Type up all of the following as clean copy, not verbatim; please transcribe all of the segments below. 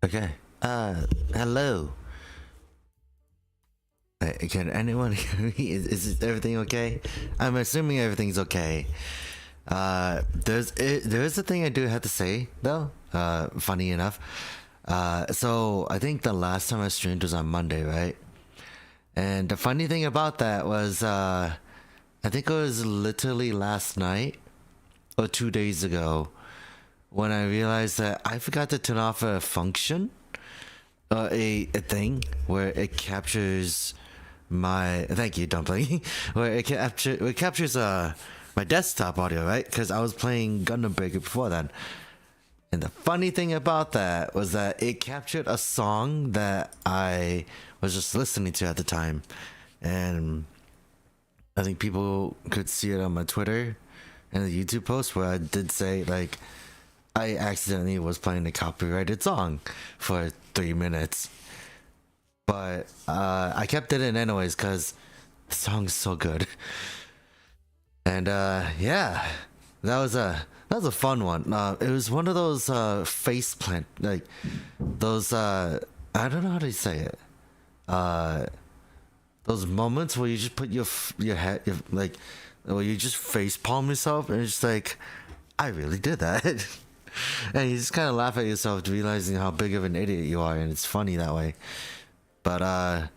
Okay. Hello. Can anyone hear me? Is everything okay? I'm assuming everything's okay. There's a thing I do have to say though. Funny enough. So I think the last time I streamed was on Monday, right? And the funny thing about that was, I think it was literally last night or 2 days ago when I realized that I forgot to turn off a function, a thing where it captures my thank you dumpling where it captures my desktop audio, right? Because I was playing Gundam Breaker before that, and the funny thing about that was that it captured a song that I was just listening to at the time, and I think people could see it on my Twitter and the YouTube post where I did say like I accidentally was playing a copyrighted song for 3 minutes, but I kept it in anyways because the song's so good. And yeah, that was a fun one. It was one of those face plant, like those I don't know how to say it. Uh, those moments where you just put your head like, where you just face palm yourself and it's just like, I really did that. And you just kind of laugh at yourself realizing how big of an idiot you are, and it's funny that way. But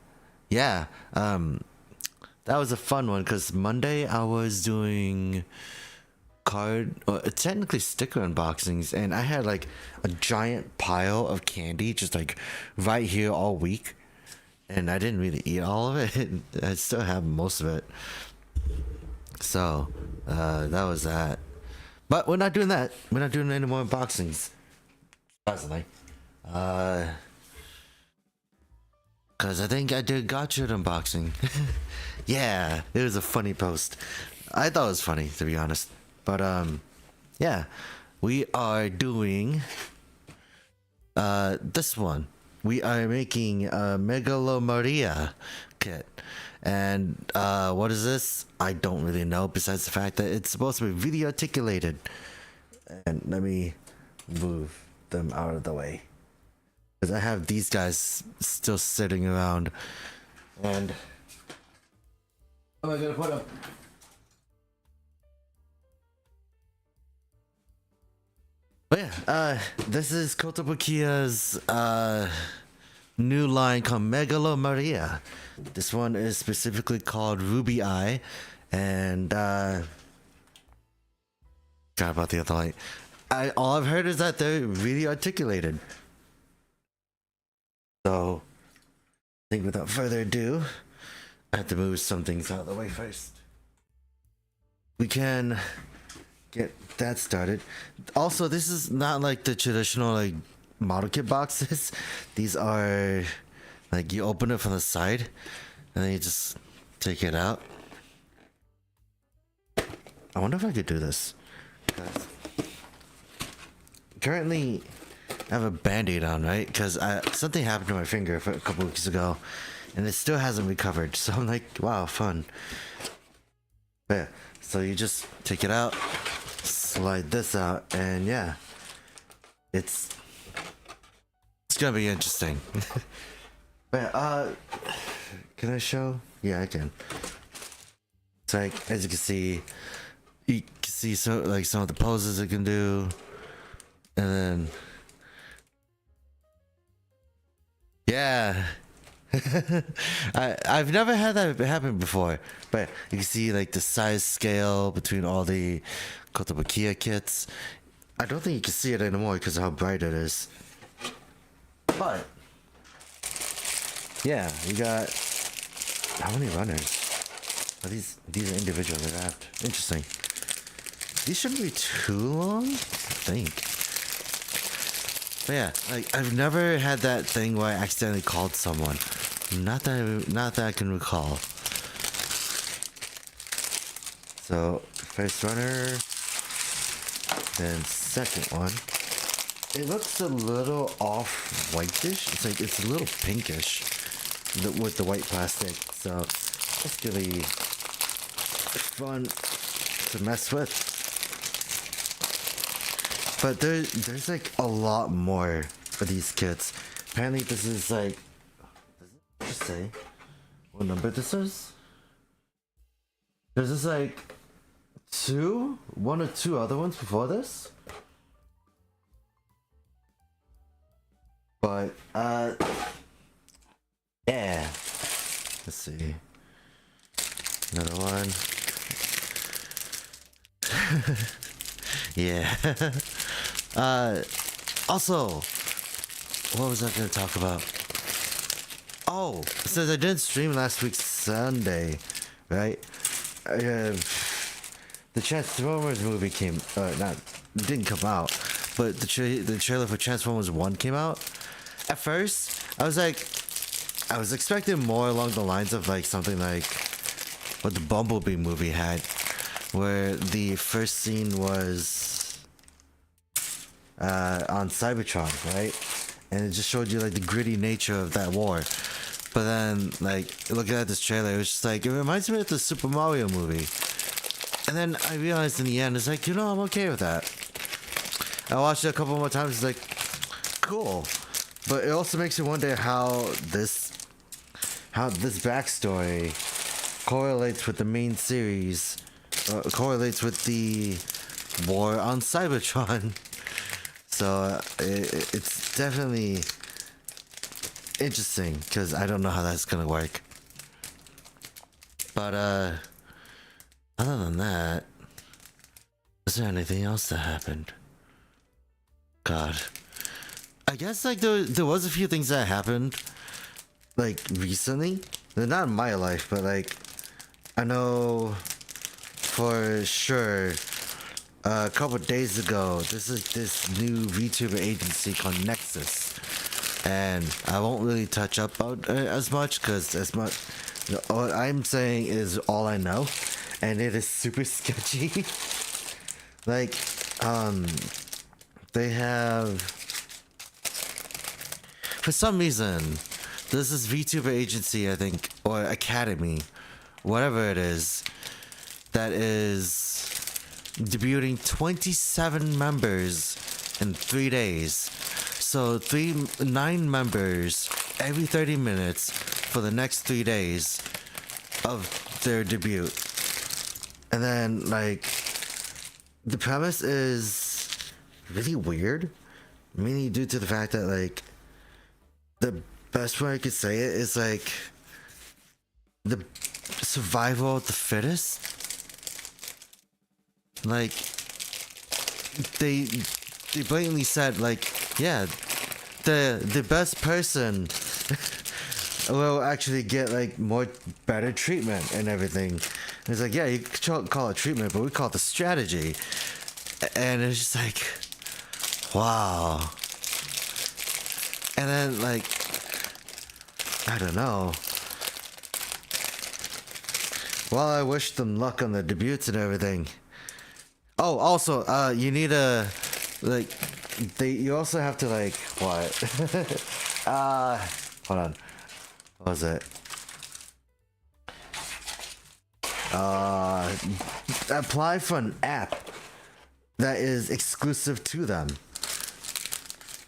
yeah, that was a fun one because Monday I was doing card or technically sticker unboxings, and I had like a giant pile of candy just like right here all week, and I didn't really eat all of it. I still have most of it. So that was that. But we're not doing that. We're not doing any more unboxings. Surprisingly. Cause I think I did gotcha unboxing. Yeah, it was a funny post. I thought it was funny, to be honest. But yeah, we are doing this one. We are making a Megalomaria kit. And what is this? I don't really know, besides the fact that it's supposed to be video articulated. And let me move them out of the way, because I have these guys still sitting around. And oh, I gotta put up. But yeah, this is Kotobukiya's new line called Megalomaria. This one is specifically called Ruby Eye, and forgot about the other light. All I've heard is that they're really articulated. So I think without further ado, I have to move some things out of the way first. We can get that started. Also, this is not like the traditional like model kit boxes. These are like you open it from the side and then you just take it out. I wonder if I could do this. Currently I have a band-aid on, right? Because something happened to my finger a couple weeks ago and it still hasn't recovered. So I'm like, wow, fun. But yeah, so you just take it out, slide this out, and yeah, it's gonna be interesting. But can I show? Yeah, I can. It's like, as you can see, so like some of the poses it can do, and then yeah. I've never had that happen before, but you can see like the size scale between all the Kotobukiya kits. I don't think you can see it anymore because of how bright it is. But yeah, you got how many runners? Are these are individually wrapped. Interesting. These shouldn't be too long, I think. But yeah, like I've never had that thing where I accidentally called someone. Not that I can recall. So first runner, then second one. It looks a little off whitish. It's a little pinkish with the white plastic. So it's really fun to mess with. But there's like a lot more for these kits. Apparently, this is like. Does it say what number this is? There's just like one or two other ones before this. But yeah. Let's see. Another one. Yeah. Also, what was I gonna talk about? Oh, since I didn't stream last week Sunday, right? The Transformers movie didn't come out, but the trailer for Transformers 1 came out. At first, I was expecting more along the lines of like something like what the Bumblebee movie had, where the first scene was on Cybertron, right? And it just showed you like the gritty nature of that war. But then, like, looking at this trailer, it was just like, it reminds me of the Super Mario movie. And then I realized in the end, it's like, I'm okay with that. I watched it a couple more times, it's like, cool. But it also makes you wonder how this backstory correlates with the main series, correlates with the war on Cybertron. So it's definitely interesting because I don't know how that's gonna work. But other than that, is there anything else that happened? God, I guess like there was a few things that happened like recently. They're not in my life, but like I know for sure a couple days ago, this new VTuber agency called Nexus, and I won't really touch up on as much because what I'm saying is all I know, and it is super sketchy. Like, they have, for some reason, this is VTuber agency, I think, or academy, whatever it is, that is debuting 27 members in 3 days. So 9 members every 30 minutes for the next 3 days of their debut. And then like the premise is really weird, mainly due to the fact that like the best way I could say it is like the survival of the fittest. Like they blatantly said like, yeah, the best person will actually get like better treatment and everything. And it's like, yeah, you could call it treatment, but we call it the strategy. And it's just like, wow. And then like, I don't know. Well, I wish them luck on the debuts and everything. Oh, also, you need a like. You also have to like what? Hold on. What was it? Apply for an app that is exclusive to them.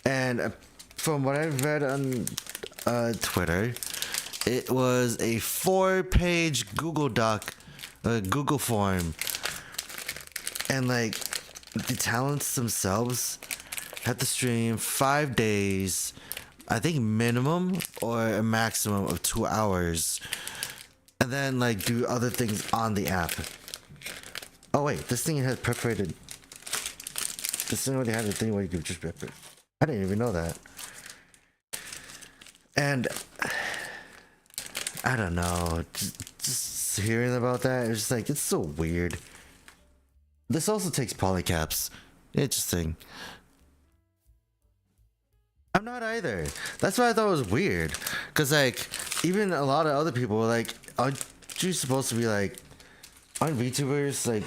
And from what I've read on Twitter, it was a 4-page Google Doc, Google form. And like the talents themselves had to stream 5 days, I think minimum or a maximum of 2 hours, and then like do other things on the app. Oh wait, this thing had perforated. This thing already had a thing where you could just perforate. I didn't even know that. And I don't know, just hearing about that, it's just like, it's so weird. This also takes polycaps. Interesting. I'm not either. That's why I thought it was weird. Cause like, even a lot of other people were like, aren't you supposed to be like, aren't VTubers like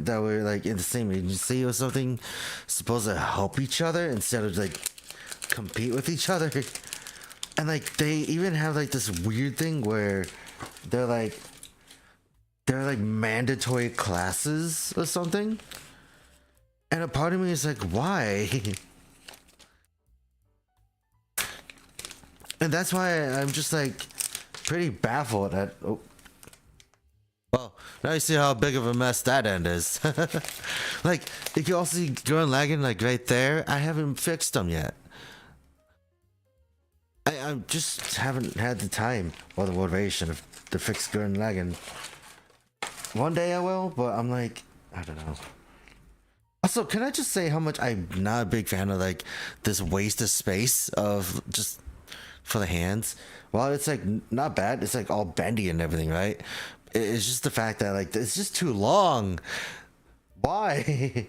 that were like in the same agency or something supposed to help each other instead of like compete with each other? And like they even have like this weird thing where they're like mandatory classes or something. And a part of me is like, why? And that's why I'm just like pretty baffled at. Oh. Well, now you see how big of a mess that end is. Like, you can also see Gurren lagging like right there. I haven't fixed them yet. I just haven't had the time or the motivation to fix Gurren lagging. One day I will, but I'm like, I don't know. Also, can I just say how much I'm not a big fan of like this waste of space of just for the hands? Well, it's like not bad. It's like all bendy and everything, right? It's just the fact that like it's just too long. Why?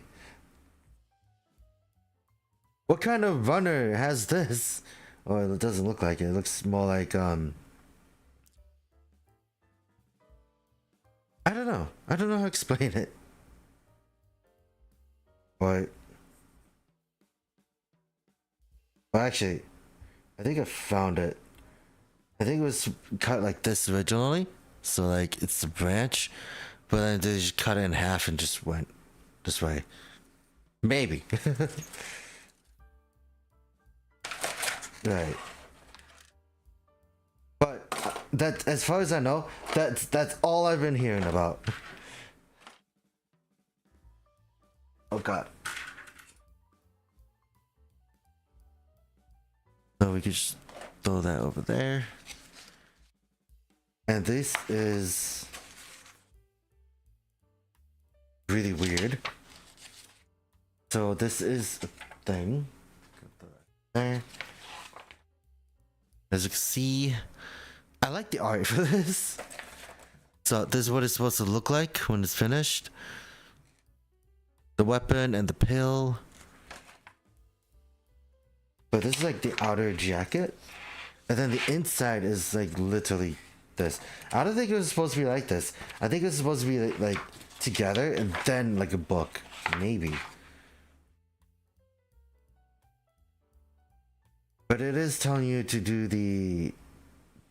What kind of runner has this? Oh, it doesn't look like it. It looks more like I don't know. I don't know how to explain it. But well, actually, I think I found it. I think it was cut like this originally. So like it's a branch, but then they just cut it in half and just went this way. Maybe. Right. But that, as far as I know, that's all I've been hearing about. Oh god. So we could just throw that over there. And this is really weird. So this is a thing. There. As you can see, I like the art for this. So this is what it's supposed to look like when it's finished. The weapon and the pill. But this is like the outer jacket. And then the inside is like literally this. I don't think it was supposed to be like this. I think it was supposed to be like together and then like a book. Maybe. But it is telling you to do the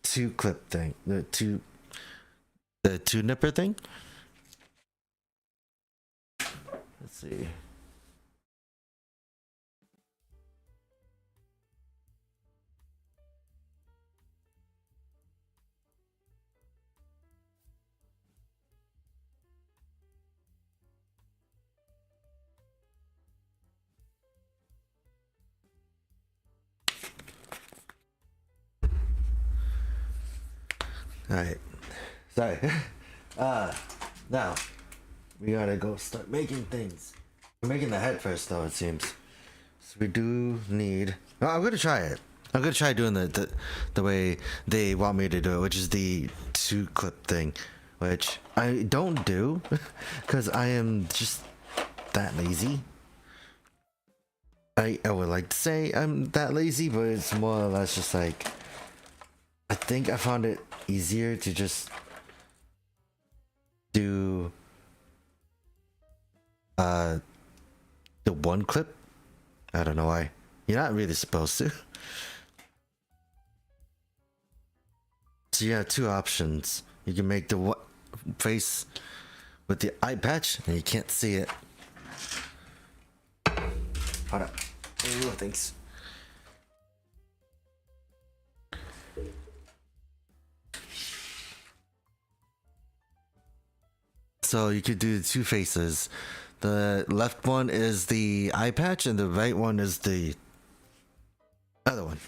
two clip thing. The two nipper thing. Let's see. Alright. Sorry. Now we gotta go start making things. We're making the head first though, it seems. So we do need, oh, I'm gonna try it. I'm gonna try doing the way they want me to do it, which is the two clip thing, which I don't do because I am just that lazy. I would like to say I'm that lazy, but it's more or less just like I think I found it easier to just do the one clip. I don't know why. You're not really supposed to. So you have two options. You can make the face with the eye patch and you can't see it. Hold up. Oh, thanks. So you could do the two faces. The left one is the eye patch and the right one is the other one.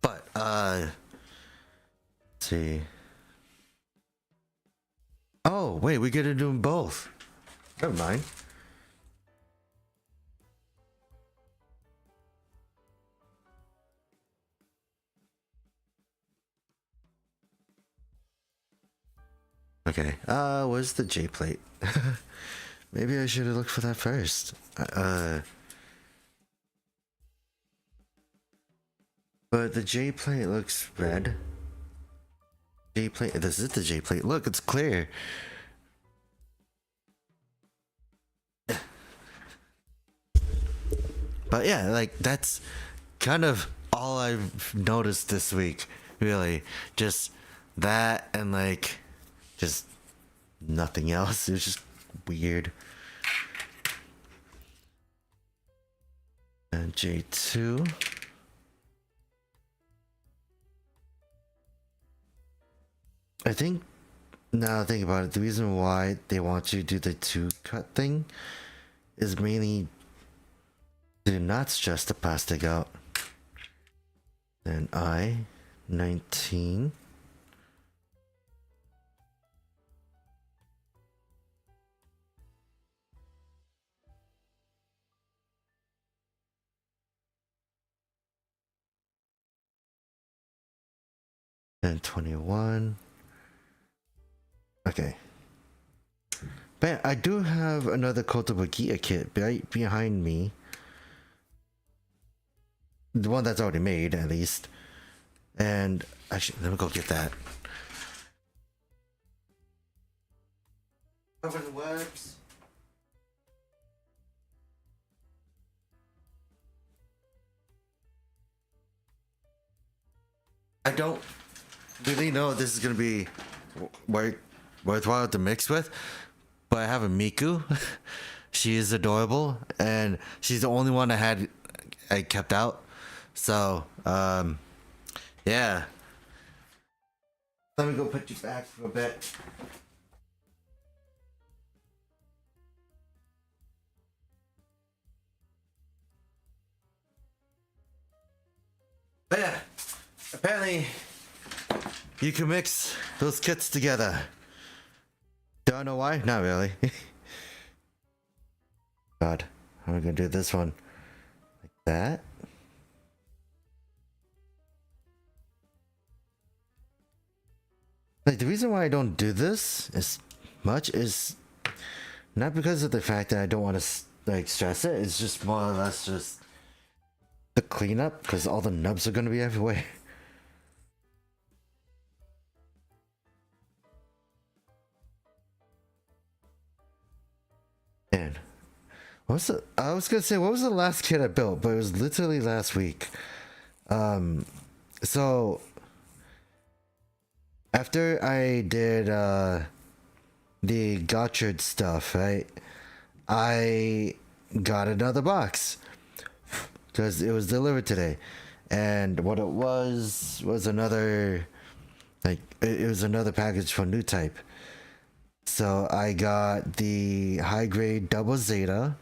But let's see. Oh wait, we get to do them both. Never mind. Okay, where's the J plate? Maybe I should have looked for that first. But the J plate looks red. J plate, this is the J plate. Look, it's clear. But yeah, like that's kind of all I've noticed this week, really. Just that and like just nothing else. It was just weird. And J2. I think now I think about it, the reason why they want you to do the 2-cut thing is mainly to not stress the plastic out. Then I 19. And 21. Okay. But I do have another Kotobukiya kit right behind me. The one that's already made, at least. And actually, let me go get that. Cover the webs. I don't really know if this is gonna be worthwhile to mix with, but I have a Miku. She is adorable, and she's the only one I kept out. So, yeah. Let me go put you back for a bit. But yeah, apparently you can mix those kits together. Do I know why? Not really. God, how am I gonna do this one? Like that? Like, the reason why I don't do this as much is not because of the fact that I don't want to like stress it. It's just more or less just the cleanup, because all the nubs are gonna be everywhere. And I was gonna say, what was the last kit I built? But it was literally last week. So after I did the Gotchard stuff, right? I got another box because it was delivered today, and what it was another, like, it was another package for new type. So I got the high grade double Zeta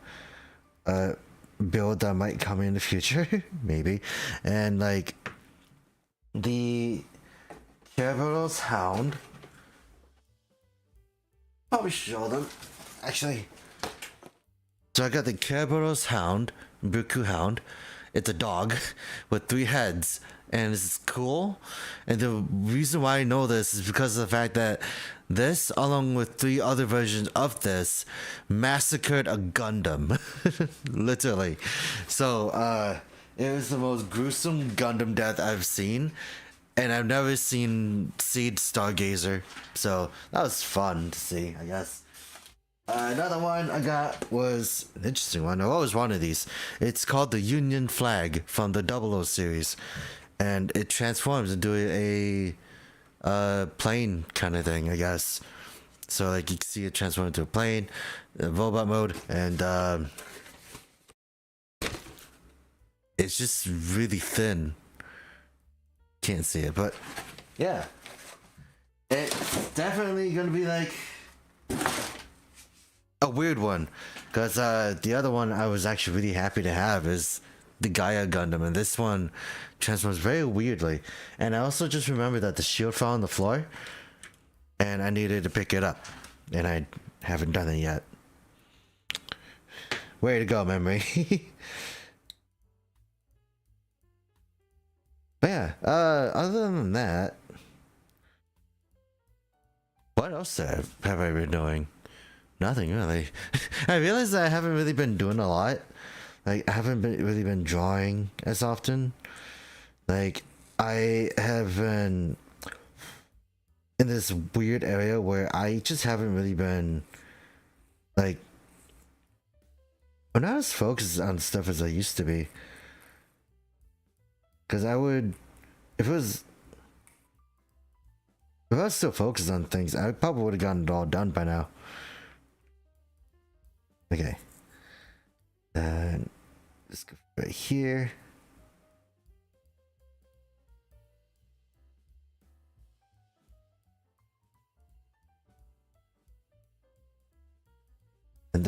build that might come in the future, maybe, and like the Kerberos Hound. Probably show them, actually. So I got the Kerberos Hound, Buku Hound. It's a dog with 3 heads, and it's cool. And the reason why I know this is because of the fact that this, along with 3 other versions of this, massacred a Gundam, literally. So it was the most gruesome Gundam death I've seen, and I've never seen Seed Stargazer. So that was fun to see, I guess. Another one I got was an interesting one. I always wanted these. It's called the Union Flag from the 00 series, and it transforms into a plane kind of thing, I guess. So like you can see it transform into a plane, robot mode, and it's just really thin. Can't see it, but yeah, it's definitely gonna be like a weird one, because the other one I was actually really happy to have is the Gaia Gundam, and this one transforms very weirdly. And I also just remembered that the shield fell on the floor, and I needed to pick it up, and I haven't done it yet. Way to go, memory. But yeah, other than that, what else have I been doing? Nothing really. I realized that I haven't really been doing a lot. Like, I haven't really been drawing as often. Like, I have been in this weird area where I just haven't really been, like, I'm not as focused on stuff as I used to be. Because I would, if I was still focused on things, I probably would have gotten it all done by now. Okay. Then let's go right here.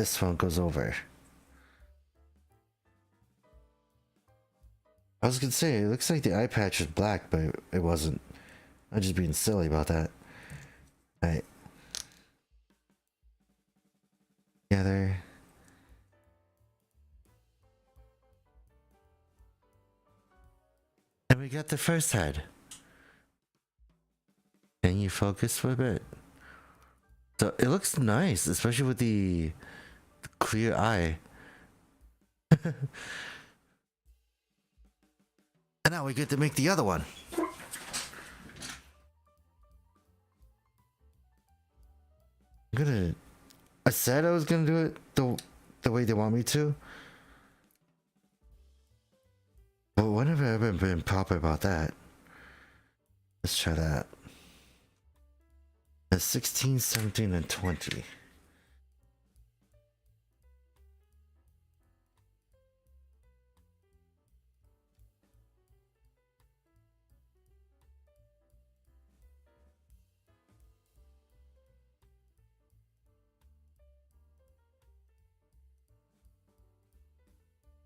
this one goes over. I was gonna say, it looks like the eye patch was black, but it wasn't. I'm just being silly about that. Alright. Together. And we got the first head. Can you focus for a bit? So it looks nice, especially with the clear eye. And now we get to make the other one. I said I was gonna do it the way they want me to. But when have I ever been proper about that? Let's try that. That's 16, 17, and 20.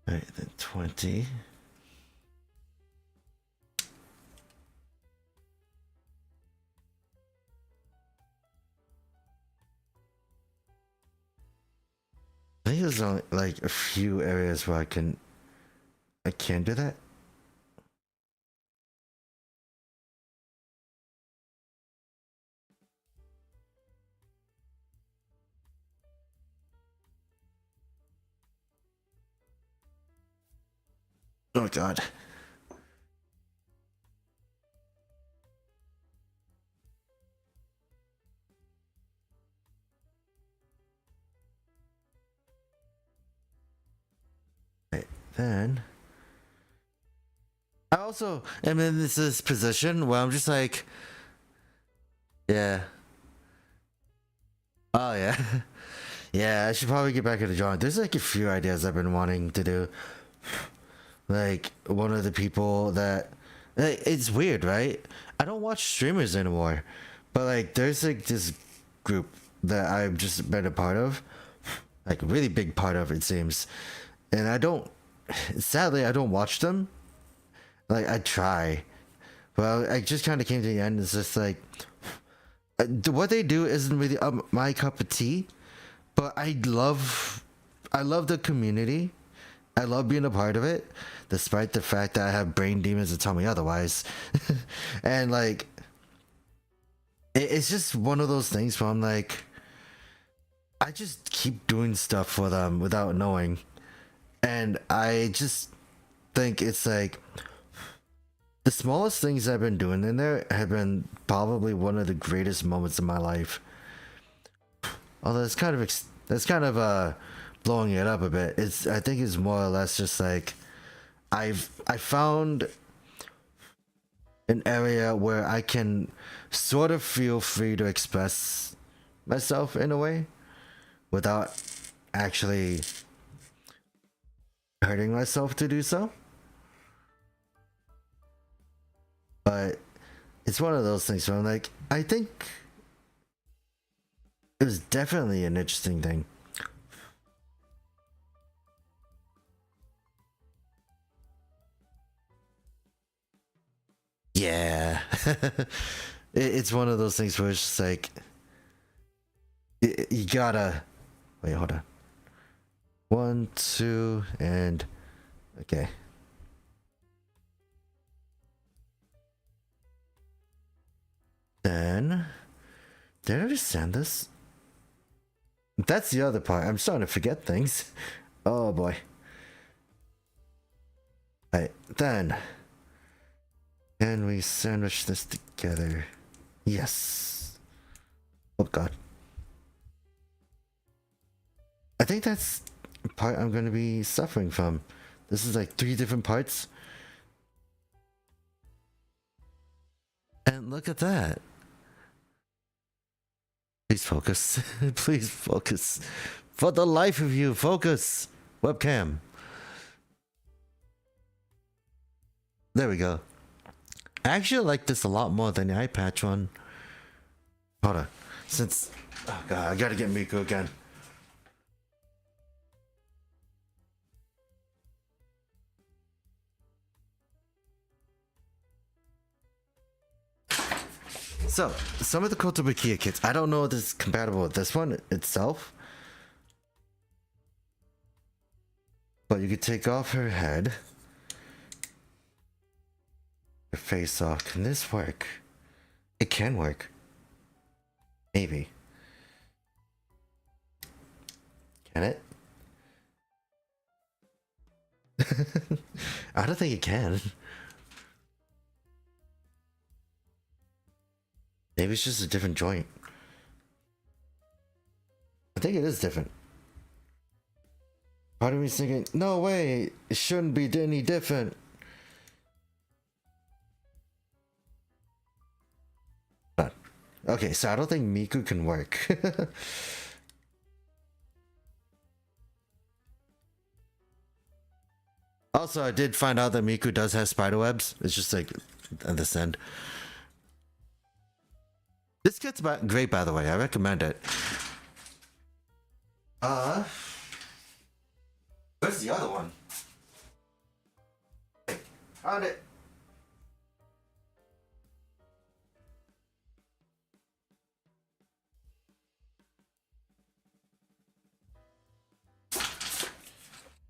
Alright, then 20. I think there's only like a few areas where I can do that. Oh god. Right, then I also am in this position where I'm just like, yeah. Oh yeah. Yeah, I should probably get back into drawing. There's like a few ideas I've been wanting to do. Like one of the people that it's weird, right? I don't watch streamers anymore, but like there's like this group that I've just been a part of, like a really big part of it seems, and sadly I don't watch them. Like I try, well I just kind of came to the end. It's just like what they do isn't really my cup of tea, but I love the community. I love being a part of it, despite the fact that I have brain demons that tell me otherwise. And like, it's just one of those things where I'm like, I just keep doing stuff for them without knowing. And I just think it's like, the smallest things I've been doing in there have been probably one of the greatest moments of my life. Although it's kind of blowing it up a bit. I think it's more or less just like I found an area where I can sort of feel free to express myself in a way without actually hurting myself to do so. But it's one of those things where I'm like, I think it was definitely an interesting thing. Yeah. It's one of those things where it's just like you gotta wait, hold on. 1, 2, and okay. Then did I understand this? That's the other part. I'm starting to forget things. Oh boy. Alright, then can we sandwich this together? Yes. Oh god. I think that's the part I'm going to be suffering from. This is like 3 different parts. And look at that. Please focus. Please focus. For the life of you, focus. Webcam. There we go. I actually like this a lot more than the eye patch one. Hold on. Oh god, I gotta get Miku again. So, some of the Kotobukiya kits, I don't know if this is compatible with this one itself. But you could take off her head. Her face off. Can this work? It can work. Maybe. Can it? I don't think it can. Maybe it's just a different joint. I think it is different. Part of me's thinking, no way, it shouldn't be any different. But, okay, so I don't think Miku can work. Also, I did find out that Miku does have spider webs. It's just like at this end. This kit's great, by the way. I recommend it. Where's the other one? Hey, found it.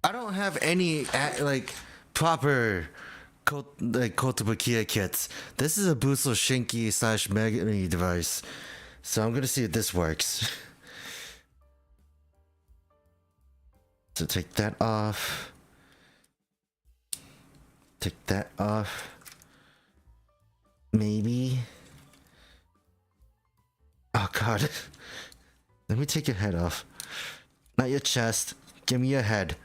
I don't have any like proper Kotobukiya kits. This is a Busou Shinki / Megami device, so I'm gonna see if this works. So take that off. Take that off. Maybe. Oh god. Let me take your head off. Not your chest. Give me your head.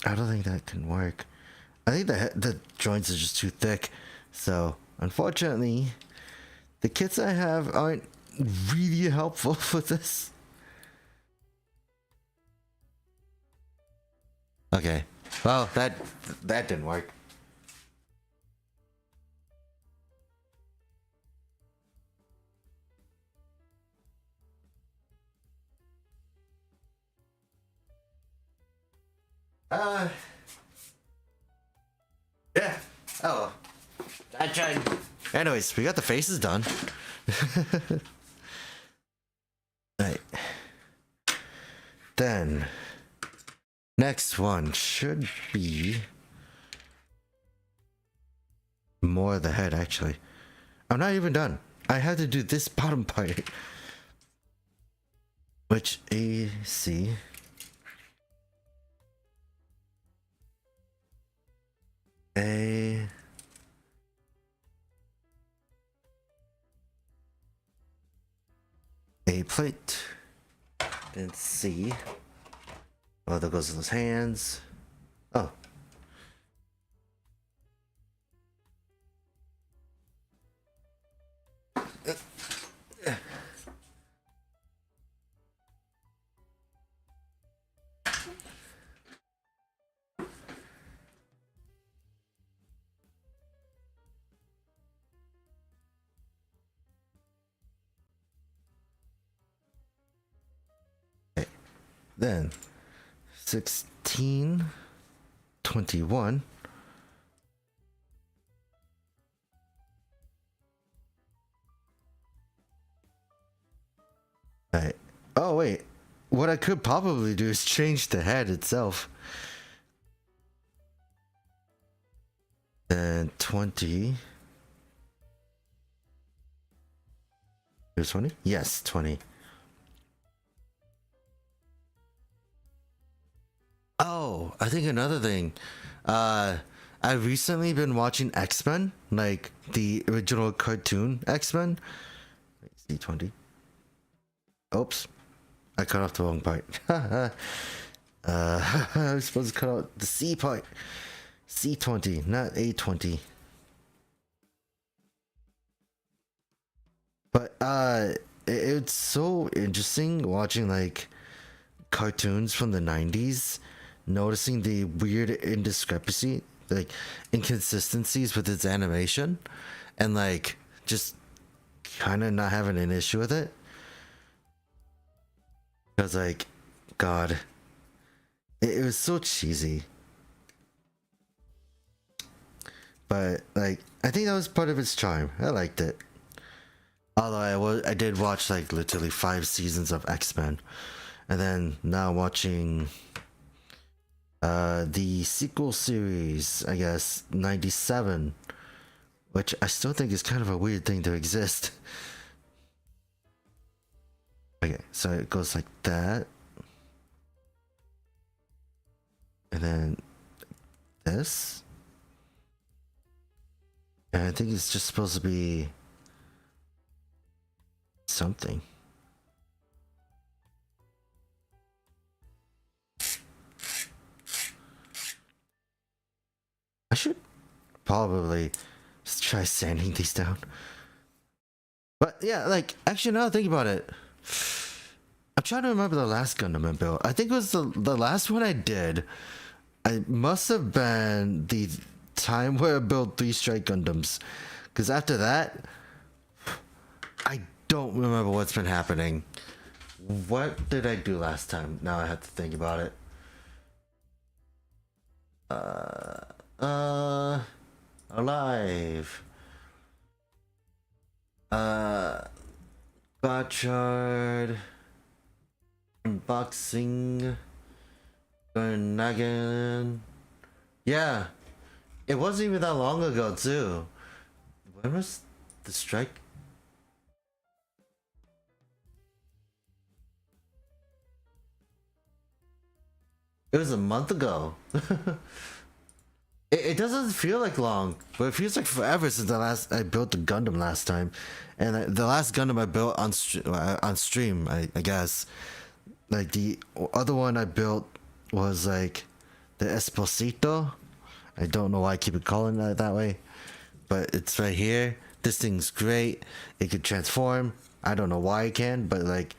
I don't think that can work. I think the joints are just too thick. So, unfortunately, the kits I have aren't really helpful for this. Okay. Well, that didn't work. Yeah. Oh. I tried. Anyways, we got the faces done. Right. Then, next one should be more of the head, actually. I'm not even done. I had to do this bottom part. Which, A, C. A plate, then C. Oh, there goes those hands. Oh. Then 16, 21. Right. Oh wait, what I could probably do is change the head itself. And 20. Here's 20? Yes, 20. Oh, I think another thing. I've recently been watching X-Men, like the original cartoon X-Men. C20. Oops. I cut off the wrong part. I was supposed to cut out the C part. C20, not A20. But it's so interesting watching like cartoons from the 90s, noticing the weird indiscrepancy, like inconsistencies with its animation, and like just kind of not having an issue with it. Because like, God, it was so cheesy. but like I think that was part of its charm. I liked it. Although I did watch like literally 5 seasons of X-Men, and then now watching the sequel series, I guess 97, which I still think is kind of a weird thing to exist. Okay, so it goes like that, and then this, and I think it's just supposed to be something. I should probably try sanding these down. But yeah, like actually now think about it, I'm trying to remember the last Gundam I built. I think it was the last one I did. I must have been the time where I built 3 Strike Gundams, because after that I don't remember what's been happening. What did I do last time? Now I have to think about it. Alive. Gotchard. Unboxing. Nagan. Yeah. It wasn't even that long ago too. When was the strike? It was a month ago. It doesn't feel like long, but it feels like forever since I built the Gundam last time, and the last Gundam I built on stream, I guess. Like the other one I built was like the Esposito. I don't know why I keep calling it that way, but it's right here. This thing's great. It could transform. I don't know why it can, but like,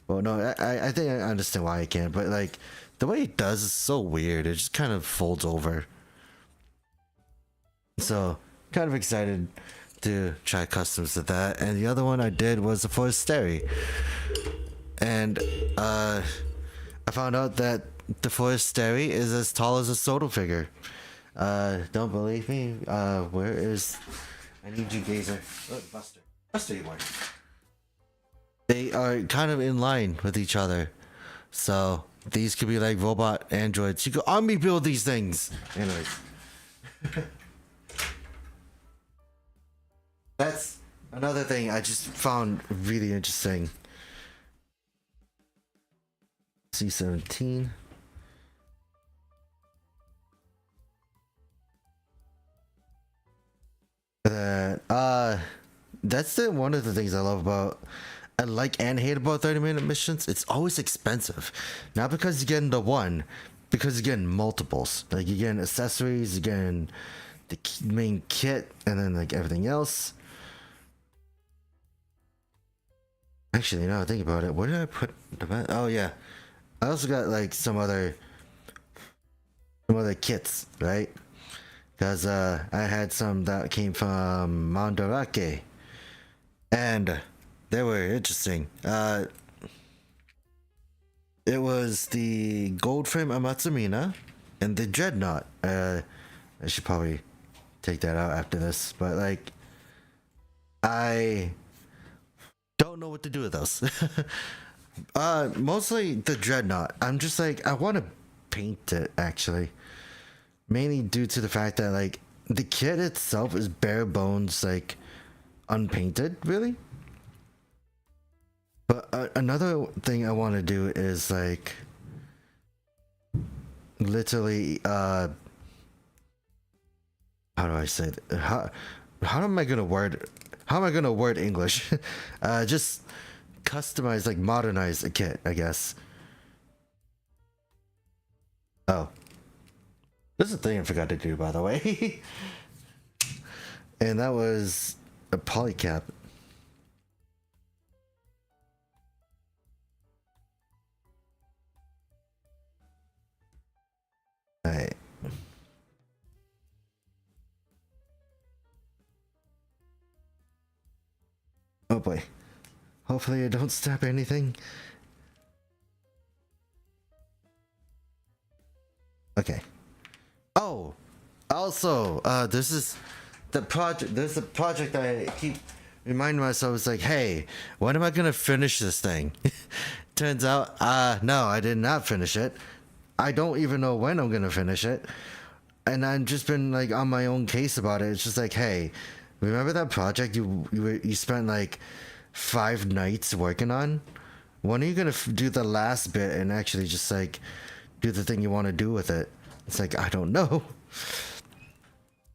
well, no, I think I understand why it can, but like the way it does is so weird. It just kind of folds over. So kind of excited to try customs to that. And the other one I did was the Foresteri, and I found out that the Foresteri is as tall as a Soto figure. Don't believe me? Where is? I need you, Gazer. Oh, Buster, you want? They are kind of in line with each other, so these could be like robot androids. You could army build these things. Anyways. That's another thing I just found really interesting. C-17. That's one of the things I like and hate about 30-minute missions. It's always expensive. Not because you're getting the one, because you're getting multiples. Like you're getting accessories, you're getting the main kit, and then like everything else. Actually, now I think about it, where did I put the? Oh yeah, I also got like some other kits, right? Because I had some that came from Mandarake, and they were interesting. It was the gold frame Amatsumina and the Dreadnought. I should probably take that out after this, but like, I don't know what to do with those. Mostly the Dreadnought. I'm just like, I want to paint it actually, mainly due to the fact that like the kit itself is bare bones, like unpainted, really. But another thing I want to do is like literally how do I say it? How am I gonna word English? Just customize, like modernize a kit, I guess. Oh, this is a thing I forgot to do, by the way. And that was a polycap. Alright. Oh boy. Hopefully I don't stab anything. Okay. Oh! Also, this is the project. There's a project I keep reminding myself. It's like, hey, when am I gonna finish this thing? Turns out, no, I did not finish it. I don't even know when I'm gonna finish it, and I've just been like on my own case about it. It's just like, hey, remember that project you spent like 5 nights working on? When are you gonna do the last bit and actually just like do the thing you want to do with it? It's like, I don't know.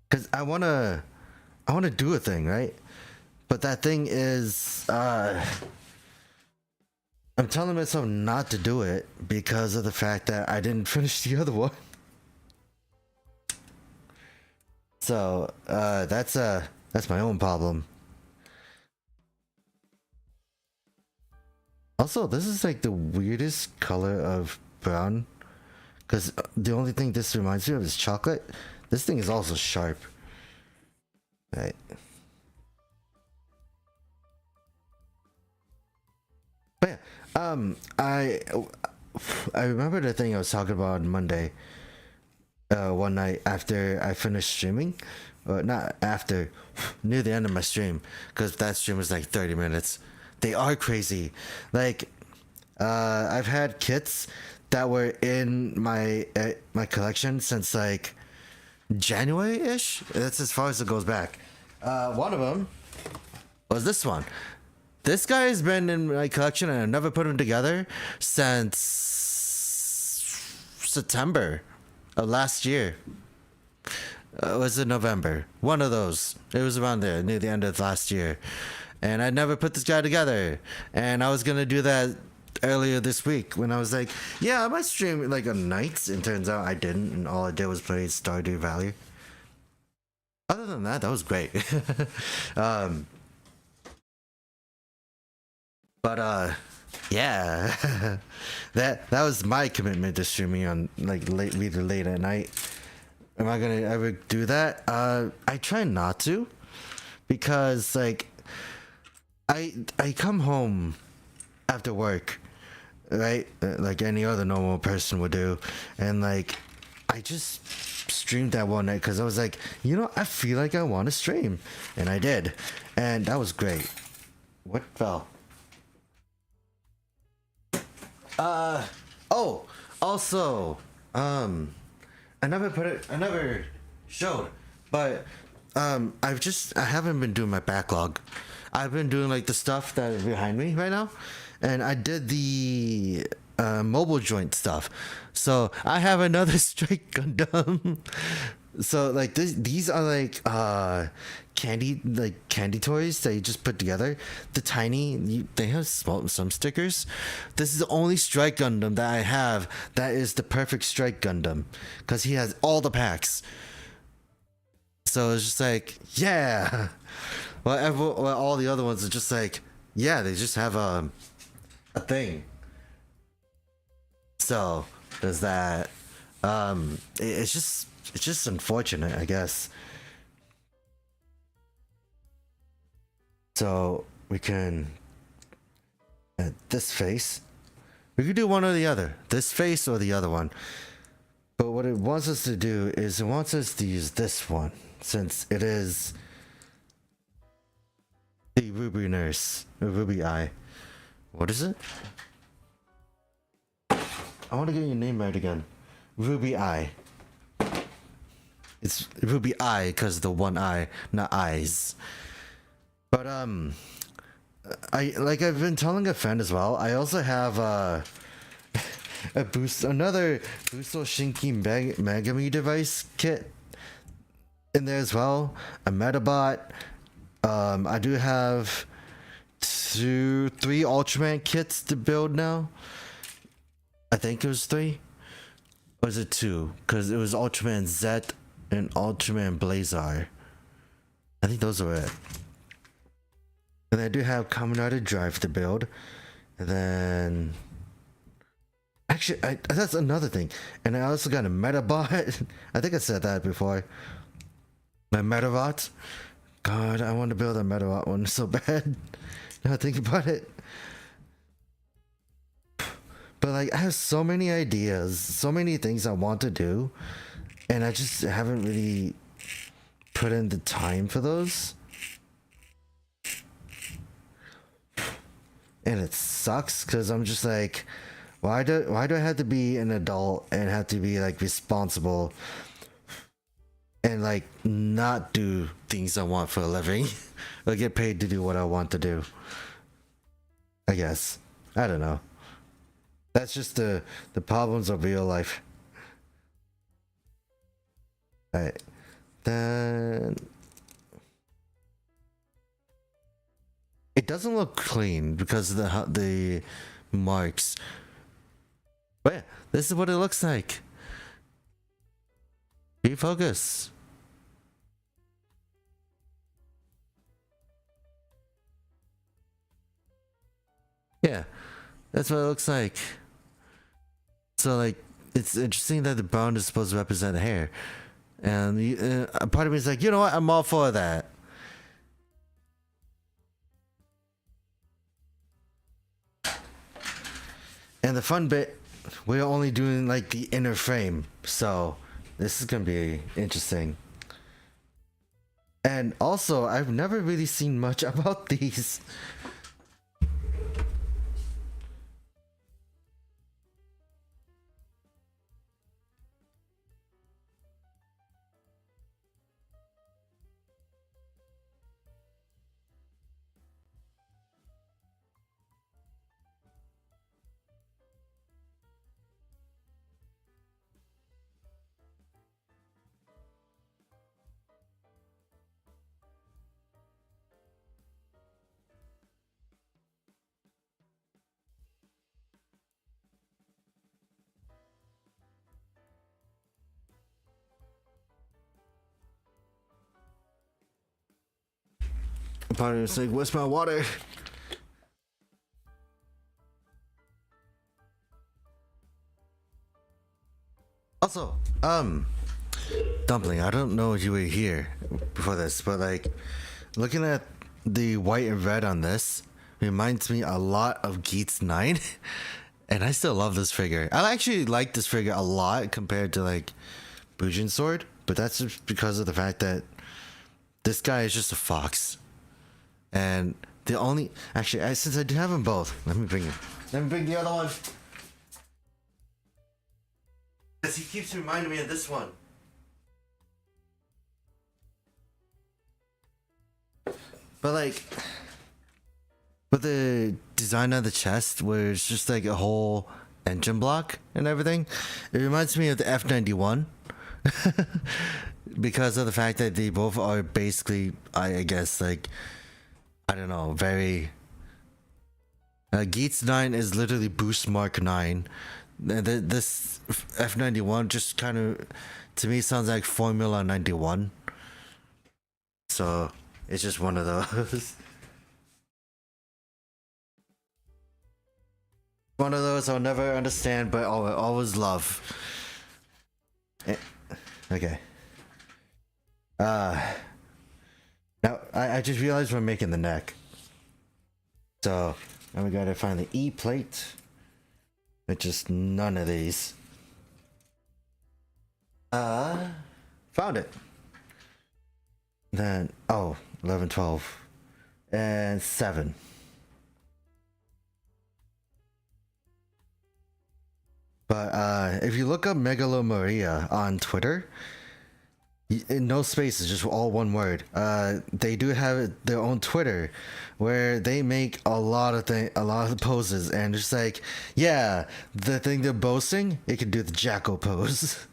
Cause I wanna do a thing, right? But that thing is, I'm telling myself not to do it because of the fact that I didn't finish the other one. So that's my own problem. Also, this is like the weirdest color of brown, because the only thing this reminds me of is chocolate. This thing is also sharp. Right. But yeah, I remember the thing I was talking about on Monday. One night after I finished streaming, or not after, near the end of my stream, because that stream was like 30 minutes. They are crazy. Like, I've had kits that were in my collection since like January-ish. That's as far as it goes back. One of them was this one. This guy has been in my collection and I never put him together since September of last year. Was it November? One of those. It was around there, near the end of last year. And I never put this guy together. And I was going to do that earlier this week when I was like, yeah, I might stream like on nights. And turns out I didn't. And all I did was play Stardew Valley. Other than that, that was great. But yeah, that was my commitment to streaming on like really late at night. Am I gonna ever do that? I try not to, because like I come home after work, right? Like any other normal person would do, and like I just streamed that one night because I was like, you know, I feel like I want to stream, and I did, and that was great. What fell? Oh, also, I never showed, but I haven't been doing my backlog. I've been doing like the stuff that is behind me right now, and I did the mobile joint stuff. So I have another Strike Gundam. So like these are like candy toys that you just put together. The tiny, they have some stickers. This is the only Strike Gundam that I have that is the perfect Strike Gundam, because he has all the packs. So it's just like, yeah. Well, all the other ones are just like, yeah, they just have a thing. So there's that. It's just unfortunate, I guess. So we can this face. We could do one or the other. This face or the other one. But what it wants us to do is it wants us to use this one, since it is the Ruby Nurse, or Ruby Eye. What is it? I want to get your name right again. Ruby Eye. It's Ruby Eye because the one eye, not eyes. But I've been telling a friend as well. I also have another Buso Shinki Megami device kit in there as well. A Metabot. I do have 3 Ultraman kits to build now. I think it was 3. Or was it 2? Because it was Ultraman Z and Ultraman Blazar. I think those are it. And I do have Kamen Rider Drive to build. And then... Actually, that's another thing. And I also got a Metabot. I think I said that before. My Metabot. God, I want to build a Metabot one so bad. Now I think about it. But like, I have so many ideas, so many things I want to do, And I just haven't really put in the time for those. And it sucks because I'm just like, why do I have to be an adult and have to be like responsible and like not do things I want for a living or get paid to do what I want to do? I guess. I don't know. That's just the problems of real life. Alright. Then it doesn't look clean because of the marks. But yeah, this is what it looks like. Refocus. Yeah, that's what it looks like. So like, it's interesting that the brown is supposed to represent the hair, and a part of me is like, you know what, I'm all for that. And the fun bit, we're only doing like the inner frame, so this is gonna be interesting. And also, I've never really seen much about these. Part of me is like, where's my water? Also, Dumpling, I don't know if you were here before this, but like, looking at the white and red on this reminds me a lot of Geats 9. And I still love this figure. I actually like this figure a lot compared to like Bujin Sword, but that's just because of the fact that this guy is just a fox. And the only, actually, since I do have them both, let me bring the other one. Because he keeps reminding me of this one. But like, with the design of the chest, where it's just like a whole engine block and everything, it reminds me of the F91. Because of the fact that they both are basically, I guess, like, I don't know, very... Geats 9 is literally Boost Mark 9. This F91 just kind of, to me, sounds like Formula 91. So, it's just one of those. One of those I'll never understand, but I'll always love. Okay. Now, I just realized we're making the neck. So, now we gotta find the E plate. It's just none of these. Found it. Then, 11, 12, and 7. But if you look up Megalomaria on Twitter, no spaces, just all one word. They do have their own Twitter where they make a lot of poses, and just like, yeah, the thing they're boasting, it can do the Jackal pose.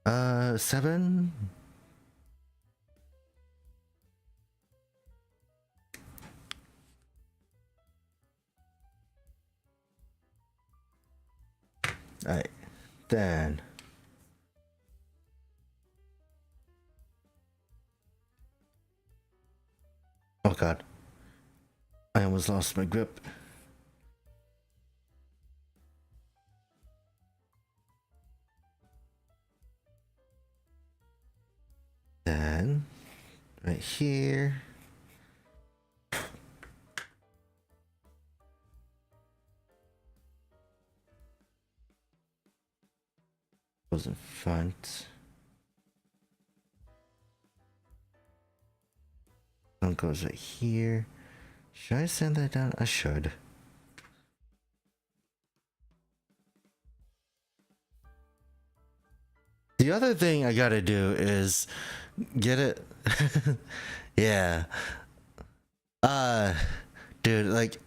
7. Alright, then. Oh god. I almost lost my grip. Then, right here. goes in front. One goes right here. Should I send that down? I should. The other thing I gotta do is get it. Yeah. Dude, like,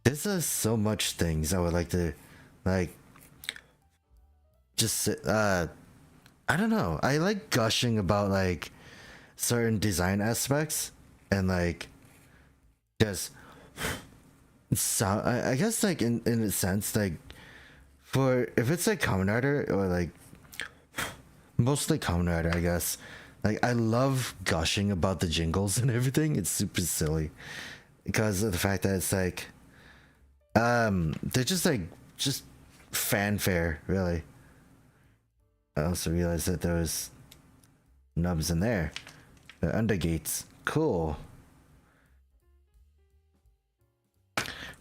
there's so much things I would like to, like, just, I don't know. I like gushing about, like, certain design aspects and, like, just, sound, I guess, like, in a sense, like, for, if it's, like, Kamen Rider, or, like, mostly Kamen Rider, I guess, like, I love gushing about the jingles and everything. It's super silly because of the fact that it's like, they're just like, just fanfare, really. I also realized that there was nubs in there. The undergates. Cool.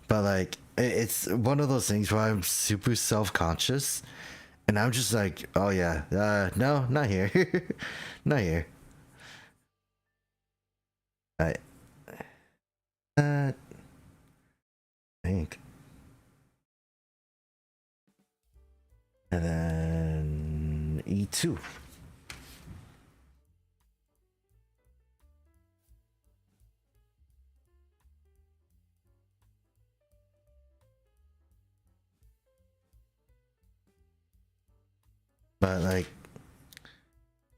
But like, it's one of those things where I'm super self-conscious. And I'm just like, oh yeah, no, not here. Not here. I think. And then E2. But like,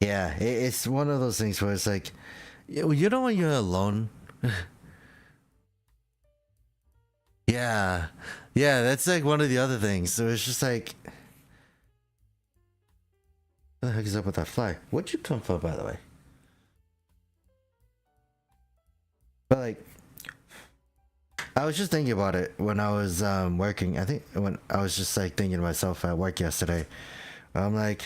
yeah, it's one of those things where it's like, you know when you're alone. Yeah, yeah, that's like one of the other things. So it's just like, what the heck is up with that fly? Where'd you come from, by the way? But like, I was just thinking about it when I was working. I think when I was just like thinking to myself at work yesterday. I'm like,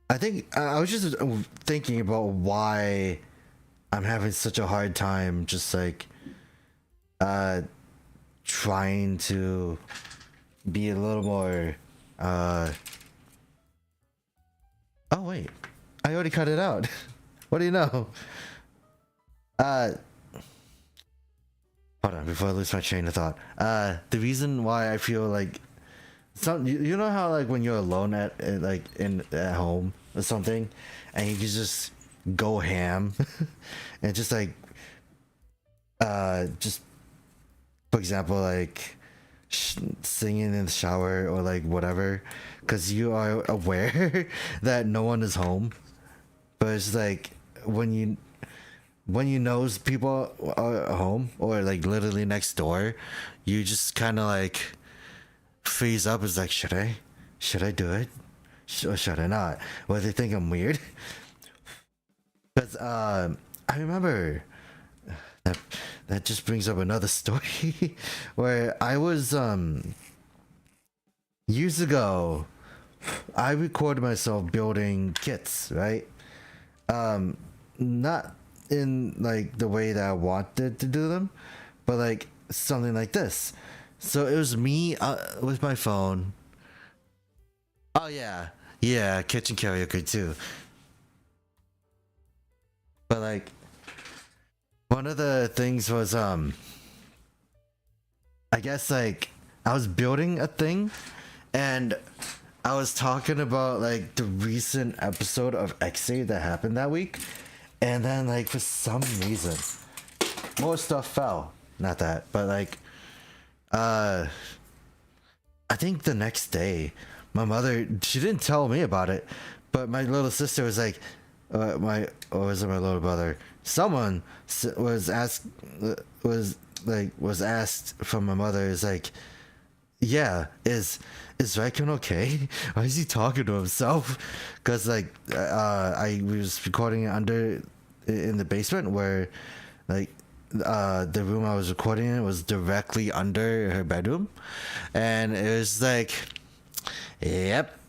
I think I was just thinking about why I'm having such a hard time just like trying to be a little more oh wait, I already cut it out. What do you know? Hold on before I lose my train of thought. The reason why I feel like you know how like when you're alone at like at home or something and you can just go ham and just like just for example like singing in the shower or like whatever because you are aware that no one is home, but it's like when you knows people are home or like literally next door, you just kind of like freeze up. Is like, should I do it or should I not? Well, they think I'm weird. Because I remember that just brings up another story where I was years ago I recorded myself building kits, right? Not in like the way that I wanted to do them, but like something like this. So it was me with my phone. Oh yeah, yeah, kitchen karaoke too. But like, one of the things was I guess like I was building a thing, and I was talking about like the recent episode of XA that happened that week, and then like for some reason, more stuff fell. Not that, but like. I think the next day, my mother, she didn't tell me about it, but my little sister was like, or was it my little brother? Someone was asked from my mother, is like, yeah, is Zryken okay? Why is he talking to himself? Because like, I was recording it in the basement where, like, the room I was recording in was directly under her bedroom, and it was like, yep,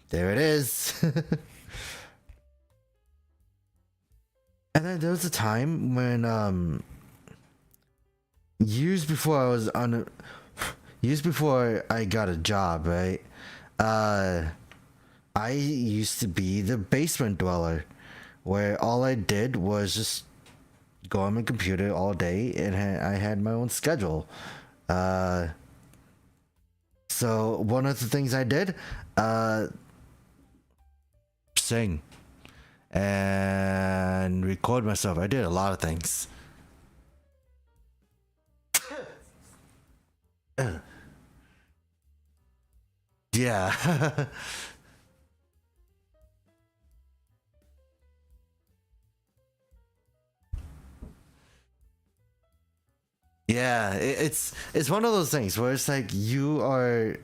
there it is. And then there was a time when years before I got a job, right? uh, I used to be the basement dweller, where all I did was just go on my computer all day, and I had my own schedule. Uh, so one of the things I did, sing and record myself. I did a lot of things. Yeah. Yeah, it's one of those things where it's like you are.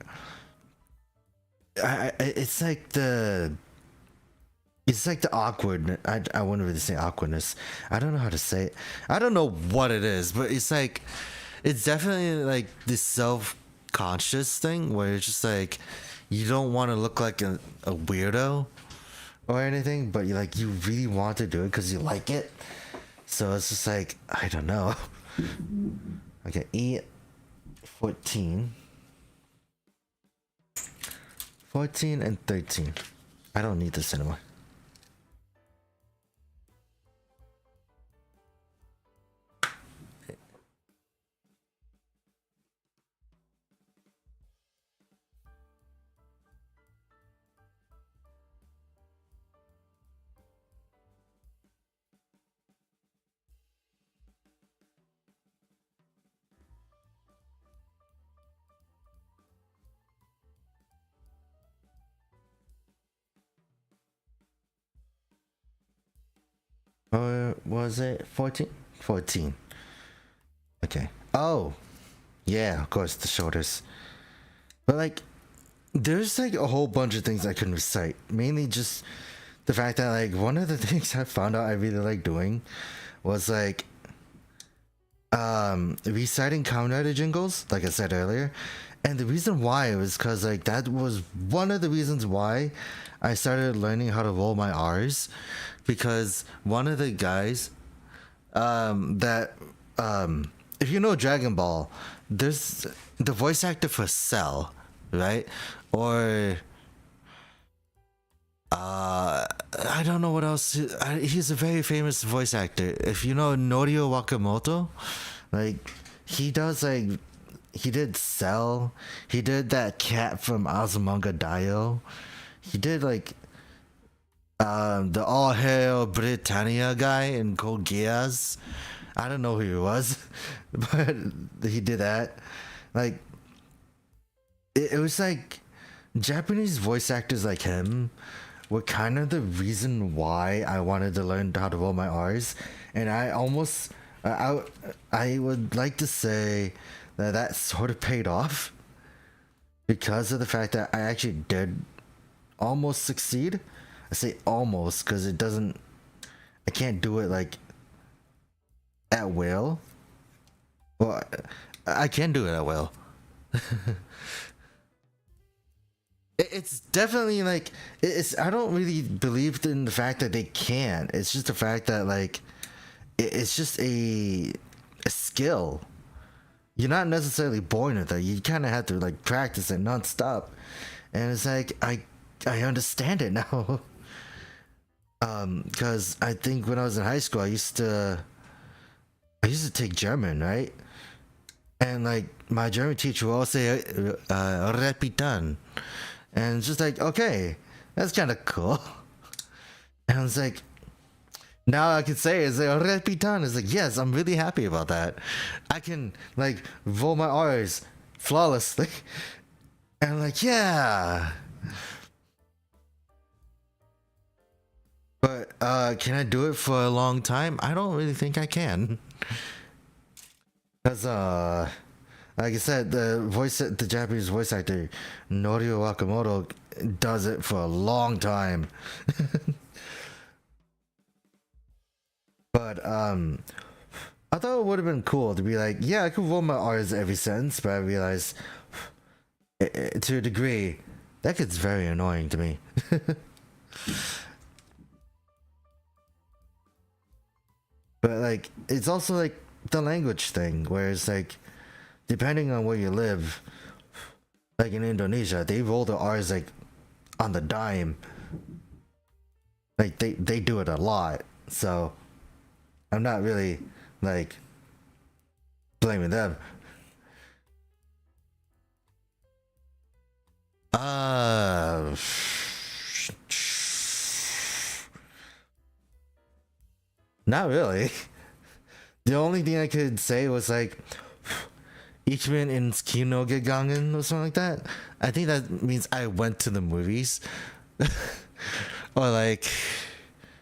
It's like the. It's like the awkward. I wouldn't really say awkwardness. I don't know how to say it. I don't know what it is, but it's like, it's definitely like this self-conscious thing where it's just like, you don't want to look like a weirdo or anything, but you really want to do it because you like it. So it's just like, I don't know. Okay, E14, 14 and 13. I don't need this anymore. Or was it 14? 14. Okay. Oh, yeah, of course, the shoulders. But there's a whole bunch of things I can recite. Mainly just the fact that one of the things I found out I really like doing was reciting Kamen Rider jingles, like I said earlier. And the reason why was because that was one of the reasons why I started learning how to roll my R's, because one of the guys that if you know Dragon Ball, there's the voice actor for Cell, right? Or I don't know what else. He's a very famous voice actor. If you know Norio Wakamoto, he does he did Cell. He did that cat from Azumanga Daioh. He did the All Hail Britannia guy in Code Geass. I don't know who he was, but he did that. It was Japanese voice actors like him were kind of the reason why I wanted to learn how to roll my R's, and I would like to say that sort of paid off because of the fact that I actually did almost succeed. I say almost because I can't do it at will. Well, I can do it at will. It's definitely it's. I don't really believe in the fact that they can. It's just the fact that it's just a skill. You're not necessarily born with it. You kind of have to practice it nonstop, and it's I understand it now. Because I think when I was in high school, I used to take German, right? And my German teacher will always say "repitan," and it's just okay, that's kind of cool. And it's now I can say it's "repitan." It's yes, I'm really happy about that. I can roll my R's flawlessly, and yeah. But can I do it for a long time? I don't really think I can. Because like I said, the Japanese voice actor Norio Wakamoto does it for a long time. But I thought it would have been cool to be yeah, I could roll my R's every sentence, but I realized to a degree that gets very annoying to me. But it's also the language thing, where it's depending on where you live, Like in Indonesia, they roll the R's like on the dime. Like they do it a lot. So I'm not really like blaming them. Uh Not really. The only thing I could say was like Ich bin ins Kino gegangen or something like that. I think that means I went to the movies. Or like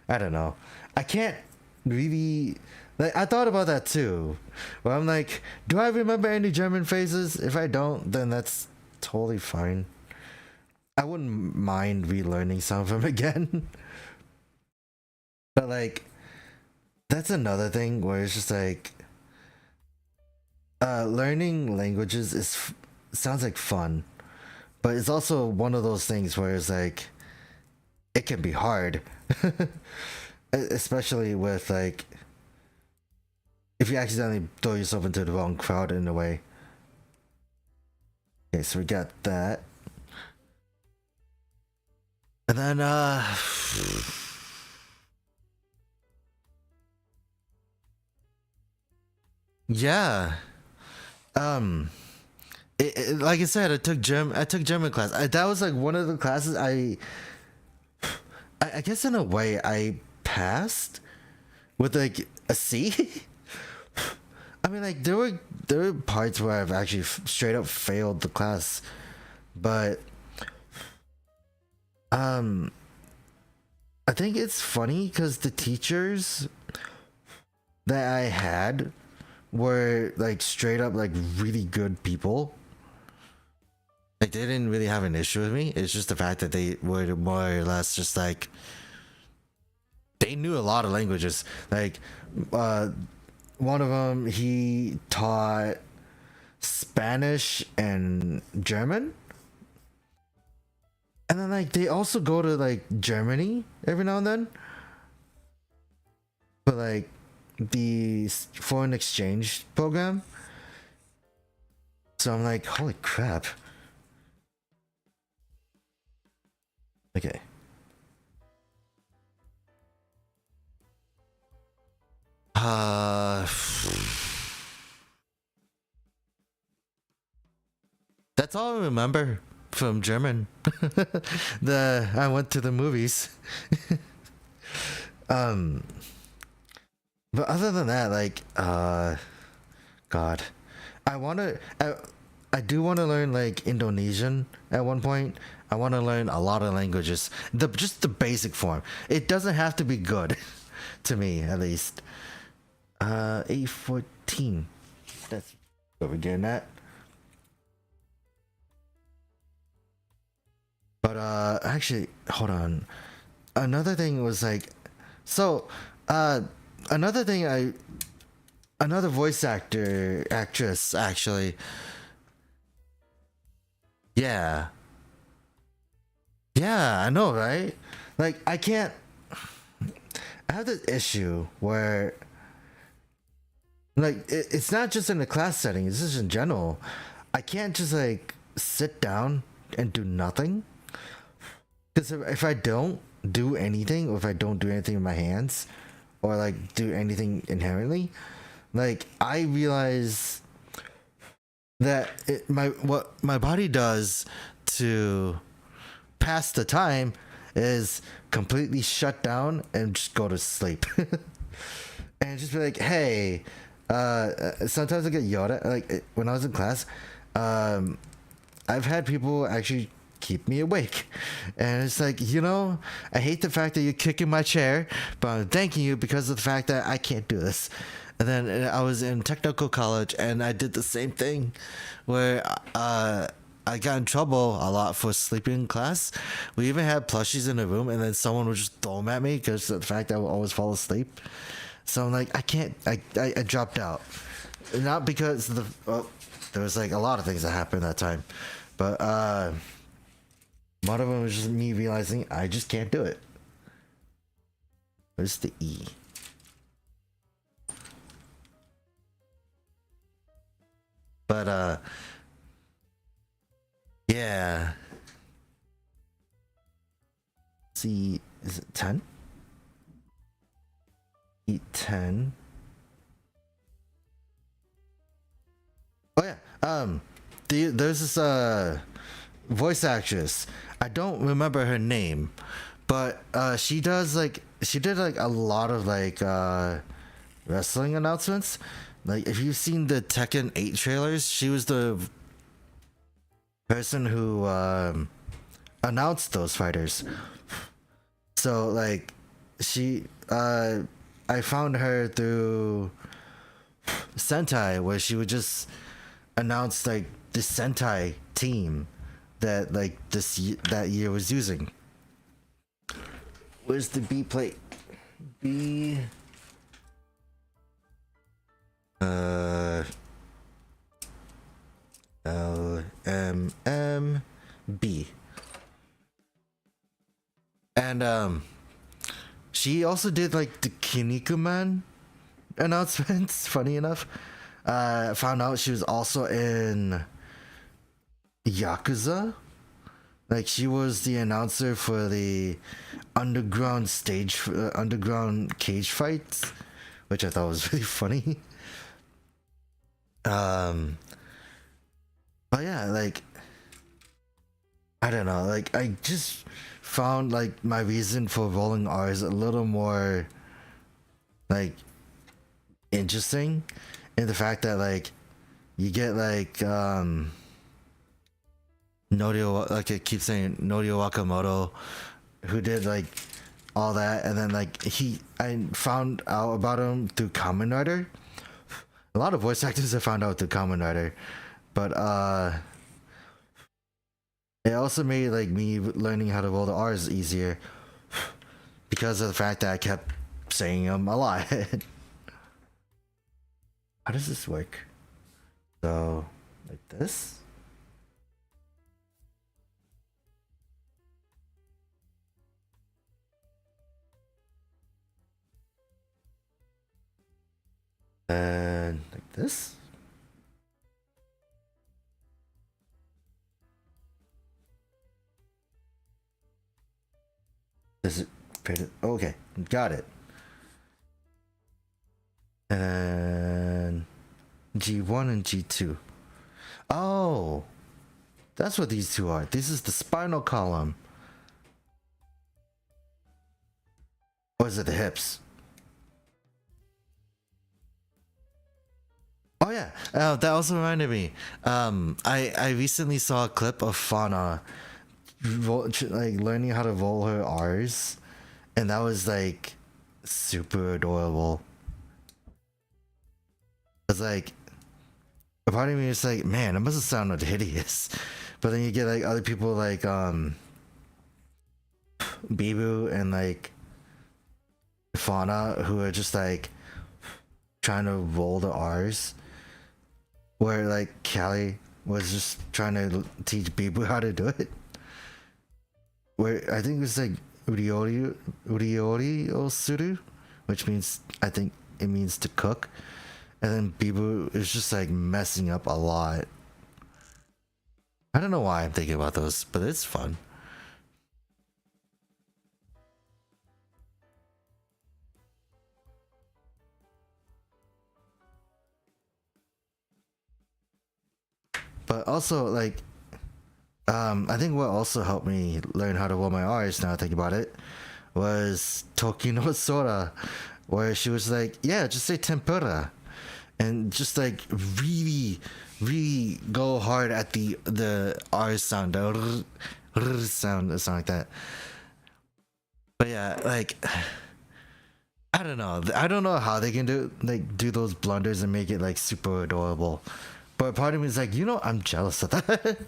I don't know. I can't really like I thought about that too. Where I'm like, do I remember any German phrases? If I don't, then that's totally fine. I wouldn't mind relearning some of them again. But like that's another thing where it's just like learning languages sounds like fun, but it's also one of those things where it's like it can be hard. Especially with like if you accidentally throw yourself into the wrong crowd in a way. Okay, so we got that. And then yeah. Um like I said, I took German class. That was like one of the classes I guess in a way I passed with like a C. I mean, like there were parts where I've actually straight up failed the class, but um, I think it's funny because the teachers that I had were like straight up like really good people. Like they didn't really have an issue with me. It's just the fact that they were more or less just like they knew a lot of languages. Like one of them he taught Spanish and German. And then like they also go to like Germany every now and then. But like the foreign exchange program. So I'm like, holy crap. Okay. That's all I remember from German. I went to the movies. um but other than that, like God. I do want to learn like Indonesian at one point. I want to learn a lot of languages. Just the basic form. It doesn't have to be good to me at least. 814. That's what we're getting at. But actually, hold on. Another thing was like, so another thing another voice actress actually. Yeah. Yeah, I know, right? Like I can't. I have this issue where like it's not just in a class setting, it's just in general. I can't just like sit down and do nothing, because if I don't do anything, or if I don't do anything with my hands, or like do anything inherently, like I realize that what my body does to pass the time is completely shut down and just go to sleep. And just be like, hey, sometimes I get yelled at. Like when I was in class, I've had people actually keep me awake, and it's like, I hate the fact that you're kicking my chair, but I'm thanking you because of the fact that I can't do this. And then I was in technical college, and I did the same thing, where I got in trouble a lot for sleeping in class. We even had plushies in the room, and then someone would just throw them at me because of the fact that I would always fall asleep. So I'm like, I can't. I dropped out, not because there was like a lot of things that happened that time, but one of them was just me realizing I just can't do it. Where's the E? But Yeah. See, is it 10? Eat 10. Oh yeah. There's this voice actress. I don't remember her name, but she did like a lot of like wrestling announcements. Like if you've seen the Tekken 8 trailers, she was the person who announced those fighters. So like she I found her through Sentai, where she would just announce like the Sentai team that like that year was using. Where's the B plate? B L M M B. And she also did like the Kinnikuman announcements. Funny enough, I found out she was also in Yakuza. Like she was the announcer for the underground underground cage fights, which I thought was really funny. But yeah, like I don't know, like I just found like my reason for rolling R's a little more like interesting in the fact that like you get like Norio, like it keeps saying Norio Wakamoto, who did like all that, and then like I found out about him through Kamen Rider. A lot of voice actors I found out through Kamen Rider, but it also made like me learning how to roll the R's easier because of the fact that I kept saying them a lot. How does this work? So like this. And like this. Is it okay, got it. And G1 and G2. Oh, that's what these two are. This is the spinal column. Or is it the hips? Oh yeah, that also reminded me. I recently saw a clip of Fauna like learning how to roll her R's, and that was like super adorable. It's like a part of me is like, man, it must have sounded hideous, but then you get like other people like Bibu and like Fauna who are just like trying to roll the R's, where like Callie was just trying to teach Bibu how to do it. Where I think it was like Uriori Osuru, which means I think it means to cook. And then Bibu is just like messing up a lot. I don't know why I'm thinking about those, but it's fun. But also like I think what also helped me learn how to roll my R's, now I think about it, was Tokino Sora, where she was like, yeah, just say tempura. And just like really go hard at the R sound, the sound, something like that. But yeah, like I don't know how they can do those blunders and make it like super adorable. But part of me is like, I'm jealous of that.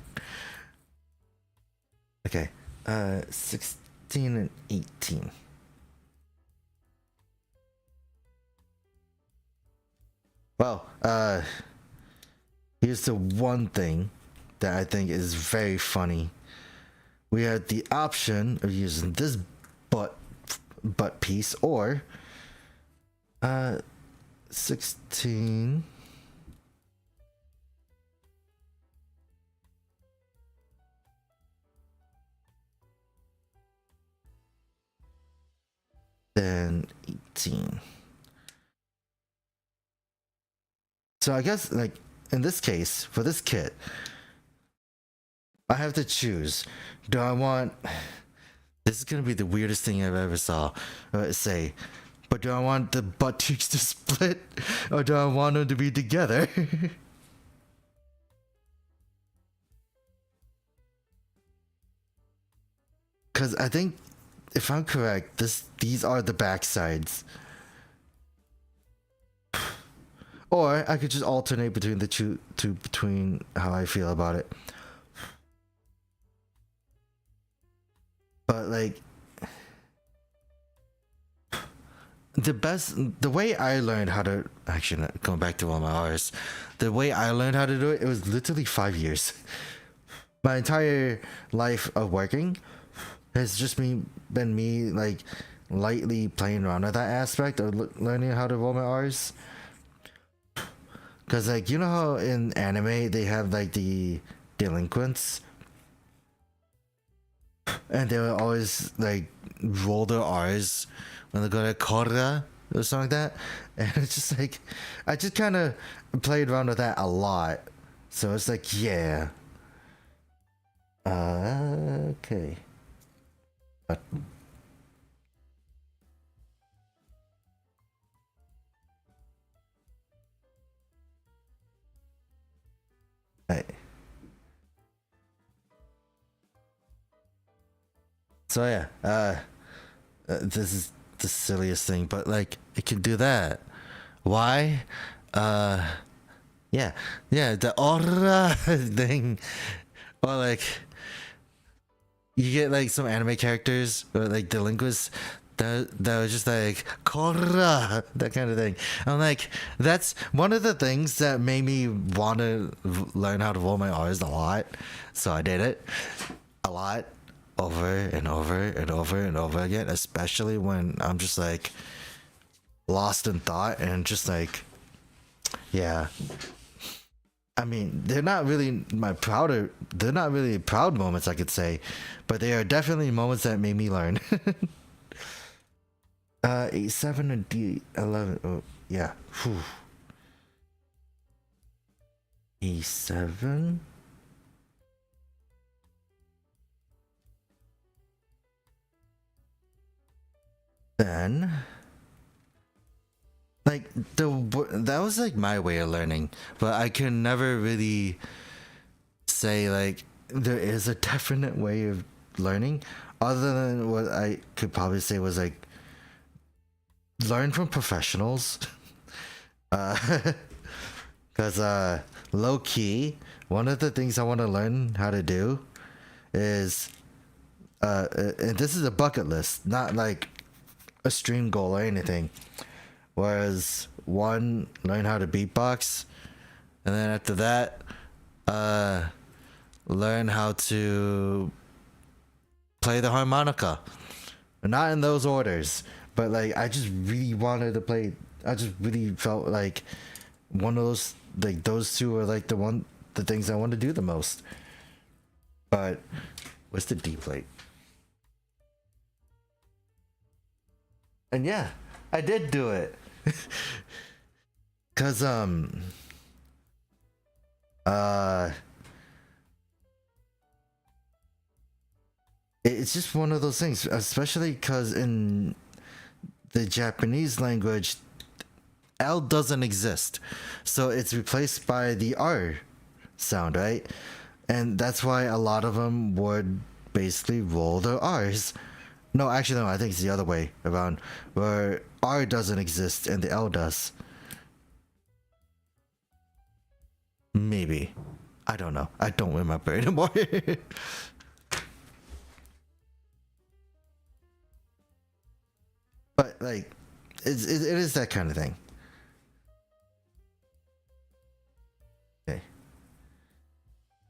Okay, 16 and 18. Well, here's the one thing that I think is very funny. We had the option of using this butt piece or 16. Doxxing. So I guess like in this case, for this kit, I have to choose. Do I want? This is gonna be the weirdest thing I've ever say. But do I want the butt cheeks to split, or do I want them to be together? Because I think, if I'm correct, these are the back sides. Or I could just alternate between the two between how I feel about it. But like, the way I learned how to, actually going back to one of my R's, the way I learned how to do it, it was literally 5 years. My entire life of working has just been me like lightly playing around with that aspect of learning how to roll my R's. Cause like, you know how in anime they have like the delinquents, and they will always like roll their R's when they go to Korra or something like that. And it's just like, I just kind of played around with that a lot. So it's like, yeah. Okay. But right. So yeah, this is the silliest thing, but like it can do that. Why? Yeah, the aura thing, or like you get like some anime characters or like delinquents that was just like Korra, that kind of thing. I'm like, that's one of the things that made me want to learn how to roll my R's a lot. So I did it a lot, over and over and over and over again, especially when I'm just like lost in thought and just like, yeah. I mean, they're not really proud moments, I could say, but they are definitely moments that made me learn. A7 and D11. Oh, yeah. Whew. E7. Then, like that was like my way of learning, but I could never really say like there is a definite way of learning, other than what I could probably say was like learn from professionals. Because low key, one of the things I want to learn how to do is and this is a bucket list, not like a stream goal or anything. Whereas one, learn how to beatbox, and then after that, learn how to play the harmonica. Not in those orders, but like I just really wanted to play. I just really felt like one of those, like those two are like the things I want to do the most. But what's the D plate? And yeah, I did do it. Cause it's just one of those things, especially because in the Japanese language, L doesn't exist, so it's replaced by the R sound, right? And that's why a lot of them would basically roll their R's. No, actually, no, I think it's the other way around, where R doesn't exist and the L does. Maybe. I don't know. I don't remember anymore. But, like, it is that kind of thing. Okay.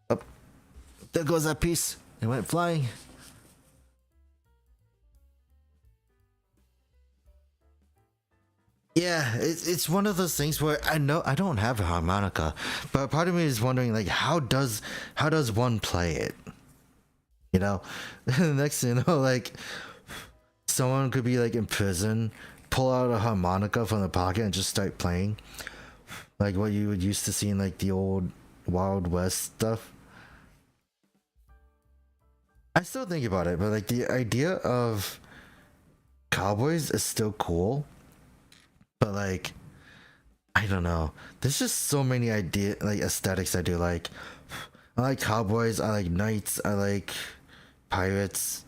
Oh, there goes that piece. It went flying. Yeah, it's one of those things where I know I don't have a harmonica, but part of me is wondering like how does one play it? The next thing you know, like someone could be like in prison pull out a harmonica from the pocket and just start playing, like what you would used to see in like the old Wild West stuff. I still think about it, but like the idea of cowboys is still cool, but like I don't know. There's just so many like aesthetics I do like. I like cowboys, I like knights, I like pirates.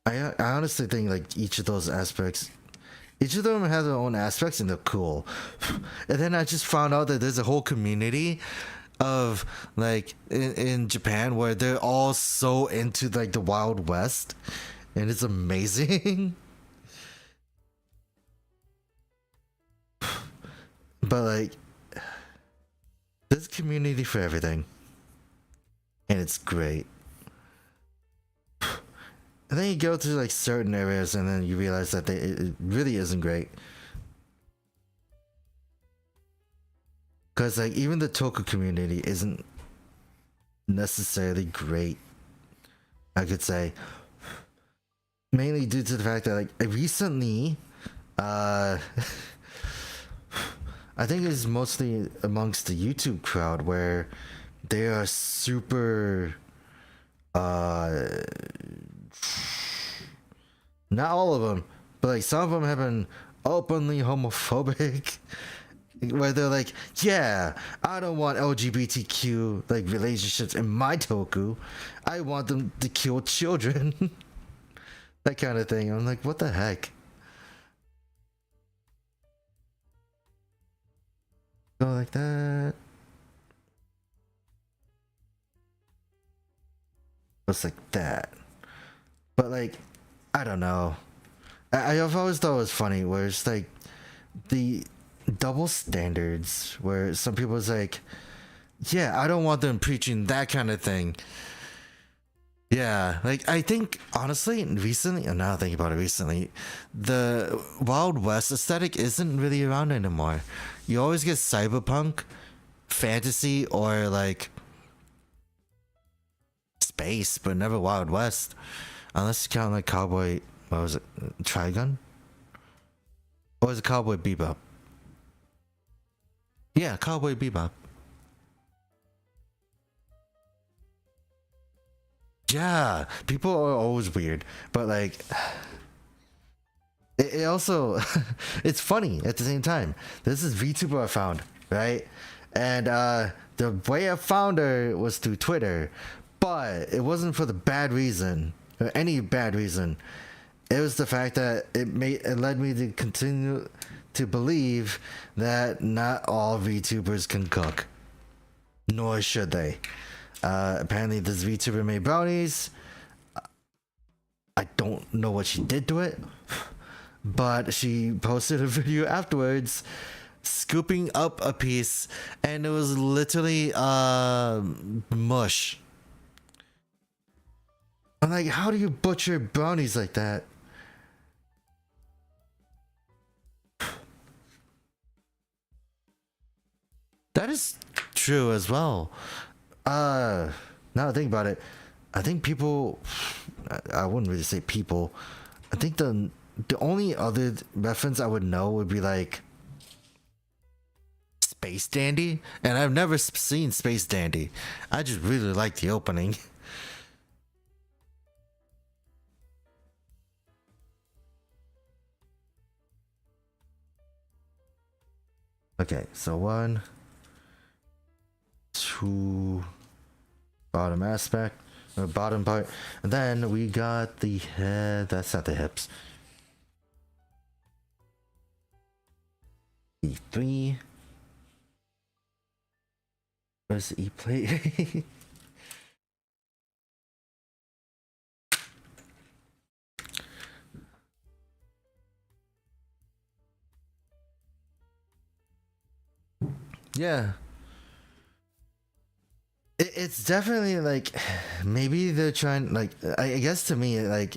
I honestly think like each of those aspects, each of them has their own aspects and they're cool. And then I just found out that there's a whole community of like in Japan where they're all so into like the Wild West, and it's amazing. But like there's community for everything, and it's great. And then you go to like certain areas and then you realize that it really isn't great. Because like even the Toku community isn't necessarily great, I could say. Mainly due to the fact that like recently, I think it's mostly amongst the YouTube crowd where they are super not all of them, but like some of them have been openly homophobic, where they're like, yeah, I don't want LGBTQ like relationships in my toku, I want them to kill children. That kind of thing. I'm like, what the heck. Go like that. Just like that. But like I don't know. I've always thought it was funny where it's like the double standards where some people's like, yeah, I don't want them preaching that kind of thing. Yeah, like I think honestly, recently, and now thinking about it recently, the Wild West aesthetic isn't really around anymore. You always get cyberpunk, fantasy, or like space, but never Wild West. Unless you count like Cowboy, what was it, Trigun? Or was it Cowboy Bebop? Yeah, Cowboy Bebop. Yeah, people are always weird, but like, it also, it's funny at the same time. This is VTuber I found, right? And the way I found her was through Twitter, but it wasn't for the bad reason. Any bad reason. It was the fact that it led me to continue to believe that not all VTubers can cook, nor should they. Apparently this VTuber made brownies. I don't know what she did to it, but she posted a video afterwards scooping up a piece, and it was literally mush. I'm like, how do you butcher brownies like that? That is true as well. Now I think about it, I think people, I wouldn't really say people, I think the only other reference I would know would be like Space Dandy, and I've never seen Space Dandy. I just really like the opening. Okay, so 1, 2, bottom aspect, or bottom part, and then we got the head. That's not the hips. E3. Where's the E plate? Yeah. It's definitely like maybe they're trying, like I guess to me, like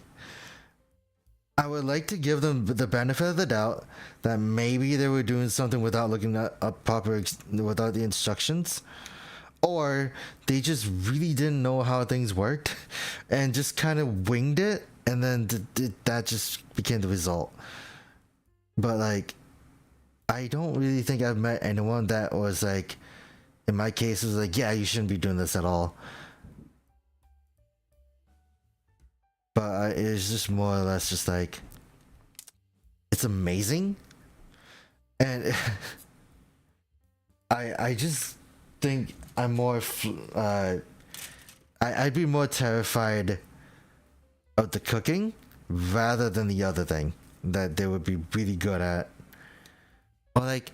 I would like to give them the benefit of the doubt that maybe they were doing something without looking up proper without the instructions, or they just really didn't know how things worked and just kind of winged it and then that just became the result. But like, I don't really think I've met anyone that was like, in my case, was like, yeah, you shouldn't be doing this at all. But it's just more or less just like, it's amazing, and I just think I'm more I'd be more terrified of the cooking rather than the other thing that they would be really good at. Or like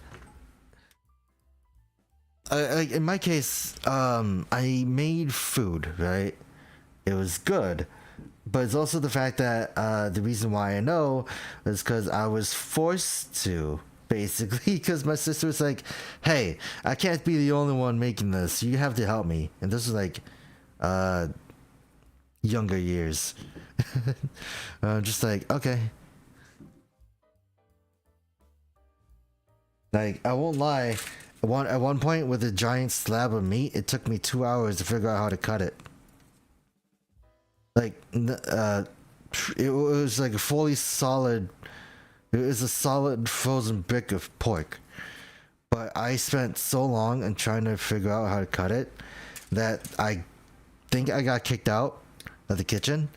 in my case, I made food, right? It was good, but it's also the fact that the reason why I know is because I was forced to, basically, because my sister was like, hey, I can't be the only one making this, you have to help me. And this was like younger years. Just like, okay. Like, I won't lie, at one point with a giant slab of meat, it took me 2 hours to figure out how to cut it. Like, it was like a fully solid, it was a solid frozen brick of pork. But I spent so long in trying to figure out how to cut it that I think I got kicked out of the kitchen.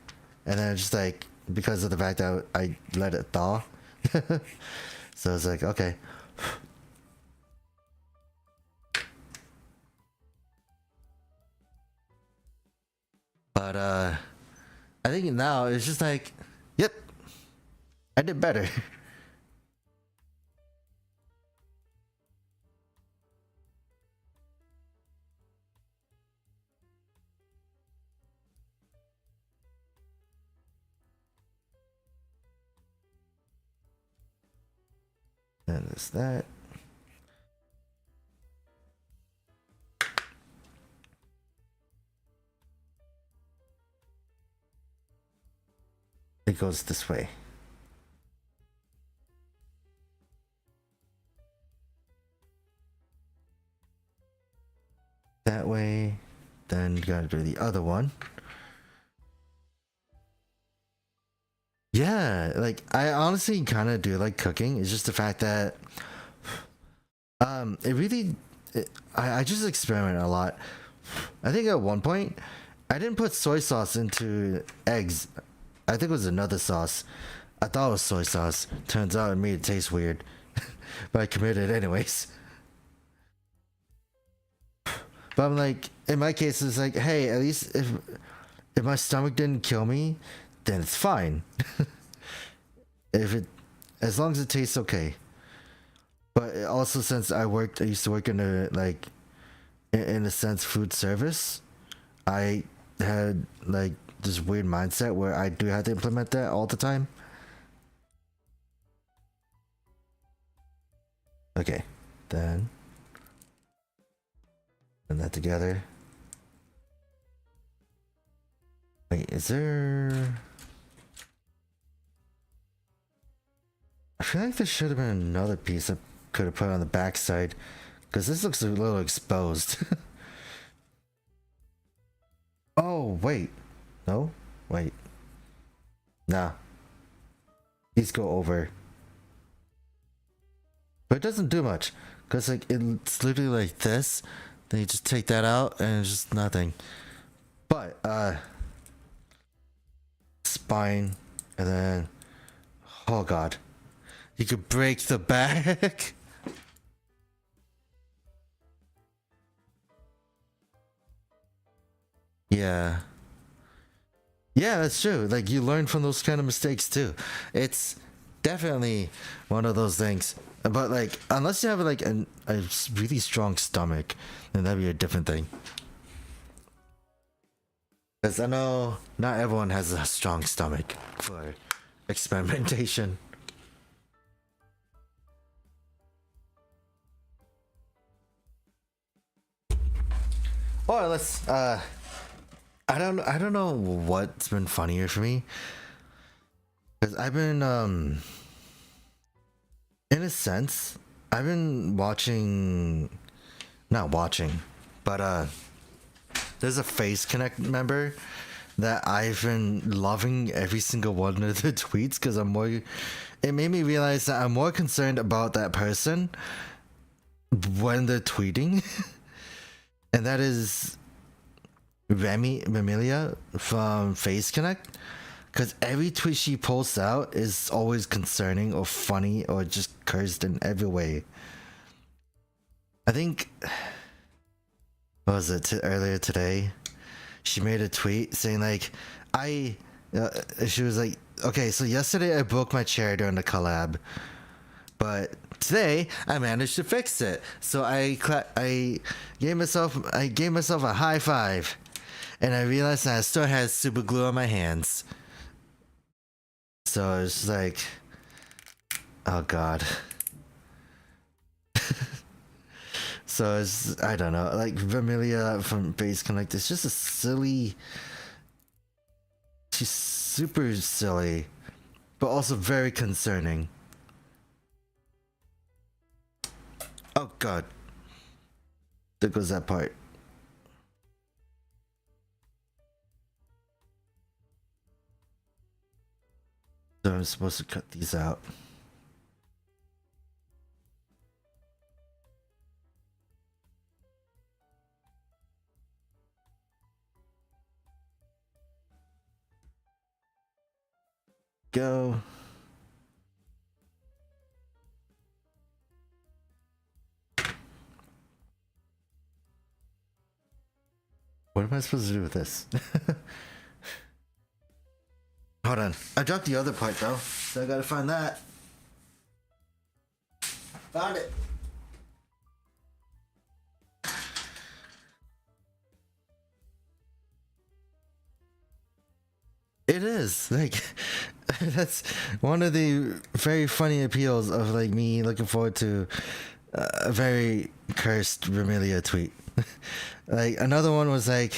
And then just like, because of the fact that I let it thaw. So I was like, okay. But I think now it's just like, yep, I did better. And it's that. It goes this way. That way. Then you gotta do the other one. Yeah, like I honestly kind of do like cooking. It's just the fact that it really I just experiment a lot. I think at one point I didn't put soy sauce into eggs. I think it was another sauce. I thought it was soy sauce. Turns out it made it taste weird. But I committed it anyways. But I'm like, in my case, it's like, hey, at least if my stomach didn't kill me, then it's fine. If it, as long as it tastes okay. But also, since I used to work in a like, in a sense, food service, I had like this weird mindset where I do have to implement that all the time. Okay, then put that together. Wait, is there? I feel like there should have been another piece I could have put on the backside, because this looks a little exposed. Oh wait, no, wait, nah. These go over, but it doesn't do much, because like it's literally like this. Then you just take that out, and it's just nothing. But spine, and then oh god. You could break the back. Yeah. Yeah, that's true. Like, you learn from those kind of mistakes too. It's definitely one of those things. But like, unless you have like a really strong stomach, then that'd be a different thing. Because I know not everyone has a strong stomach for experimentation. Or let's I don't know what's been funnier for me, because I've been in a sense I've been watching, not watching, but there's a Face Connect member that I've been loving every single one of the tweets because I'm more. It made me realize that I'm more concerned about that person when they're tweeting, and that is Remilia from Face Connect. Because every tweet she posts out is always concerning or funny or just cursed in every way. I think, what was it, earlier today? She made a tweet saying like, she was like, okay, so yesterday I broke my chair during the collab, but today I managed to fix it. So I gave myself a high five, and I realized that I still had super glue on my hands. So it's like, oh god. So it's, I don't know, like Vermilia from Base Connect is just a silly. She's super silly, but also very concerning. Oh god. There goes that part. So I'm supposed to cut these out. Go. What am I supposed to do with this? Hold on. I dropped the other part though, so I gotta find that. Found it. It is like that's one of the very funny appeals of like me looking forward to a very cursed Remilia tweet. Like another one was like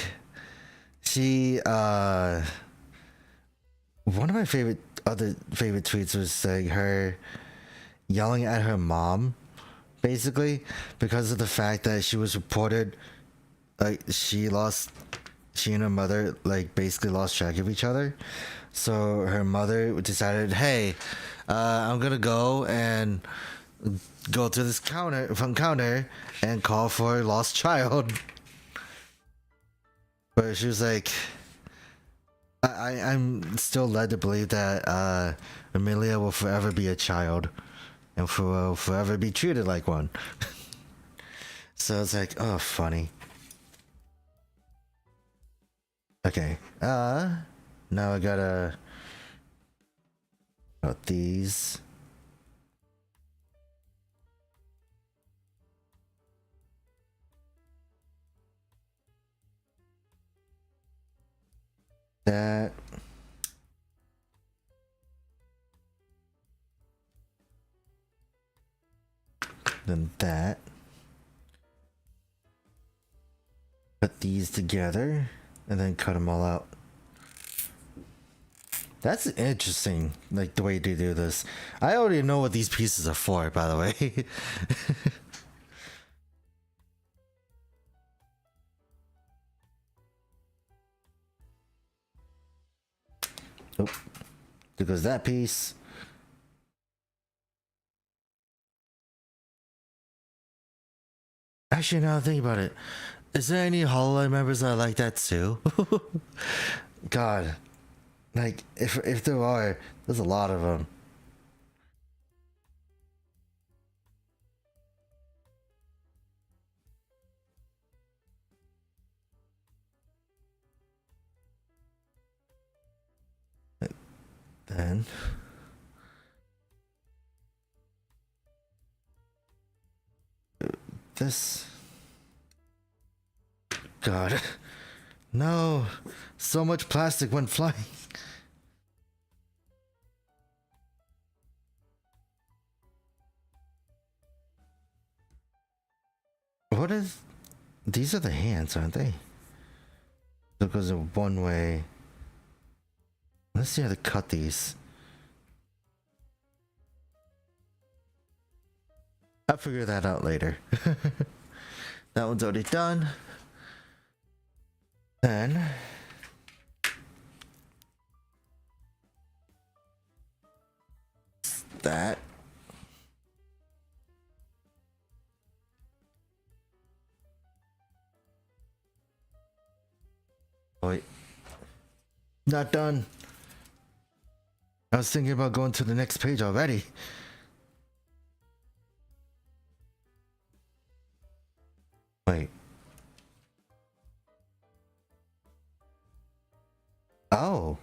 she one of my favorite tweets was like her yelling at her mom basically because of the fact that she was reported like she and her mother like basically lost track of each other. So her mother decided, hey, I'm gonna go to this counter and call for a lost child. But she was like, I'm still led to believe that Amelia will forever be a child and will forever be treated like one. So it's like, oh, funny. Okay. Now I gotta about these. That. Then that. Put these together and then cut them all out. That's interesting, like the way to do this. I already know what these pieces are for, by the way. Oh, there goes that piece. Actually, now think about it. Is there any HoloLens members that are like that too? God, like if there are, there's a lot of them. Then this. God, no, so much plastic went flying. What is? These are the hands, aren't they? So it goes in one way. Let's see how to cut these. I'll figure that out later. That one's already done. Then that. Wait. Not done. I was thinking about going to the next page already. Wait. Oh.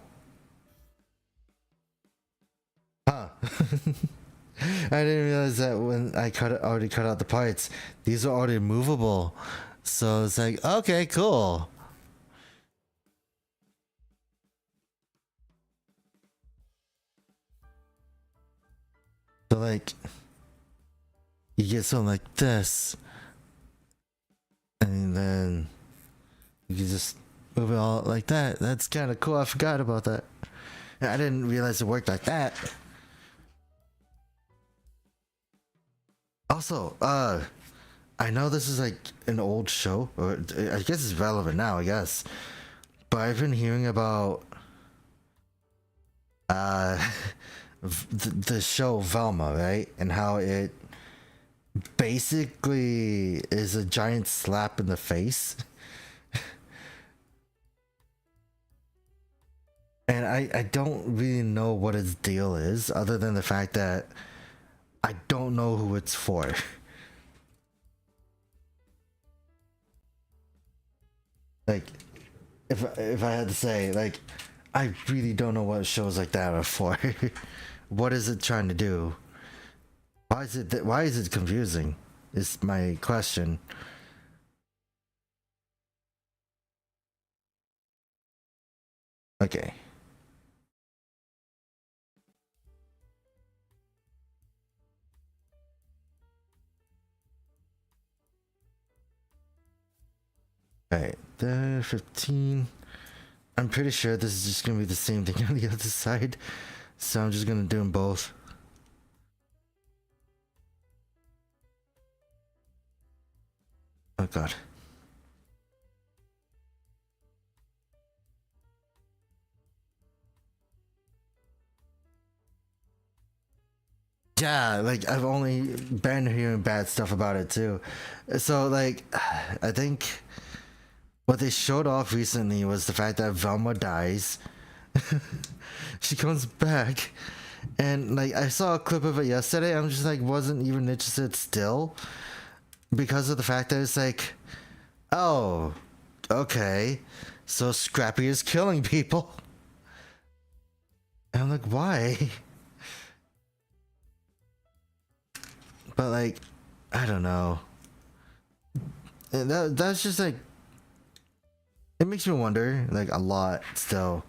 Huh. I didn't realize that when I already cut out the parts. These are already movable. So it's like, okay, cool. So like, you get something like this. And then you can just move it all like that. That's kind of cool. I forgot about that. I didn't realize it worked like that. Also, I know this is like an old show, or I guess it's relevant now, I guess. But I've been hearing about the show Velma, right? And how it basically is a giant slap in the face. And I don't really know what its deal is, other than the fact that I don't know who it's for. Like, if I had to say, like, I really don't know what shows like that are for. What is it trying to do? Why is it confusing? Is my question. Okay. Alright, there, 15. I'm pretty sure this is just gonna be the same thing on the other side. So I'm just gonna do them both. Oh god. Yeah, like I've only been hearing bad stuff about it too. So like, I think what they showed off recently was the fact that Velma dies. She comes back, and like I saw a clip of it yesterday. I'm just like wasn't even interested still, because of the fact that it's like, oh, okay, so Scrappy is killing people. And I'm like, why? But like, I don't know. And that's just like, it makes me wonder like a lot still.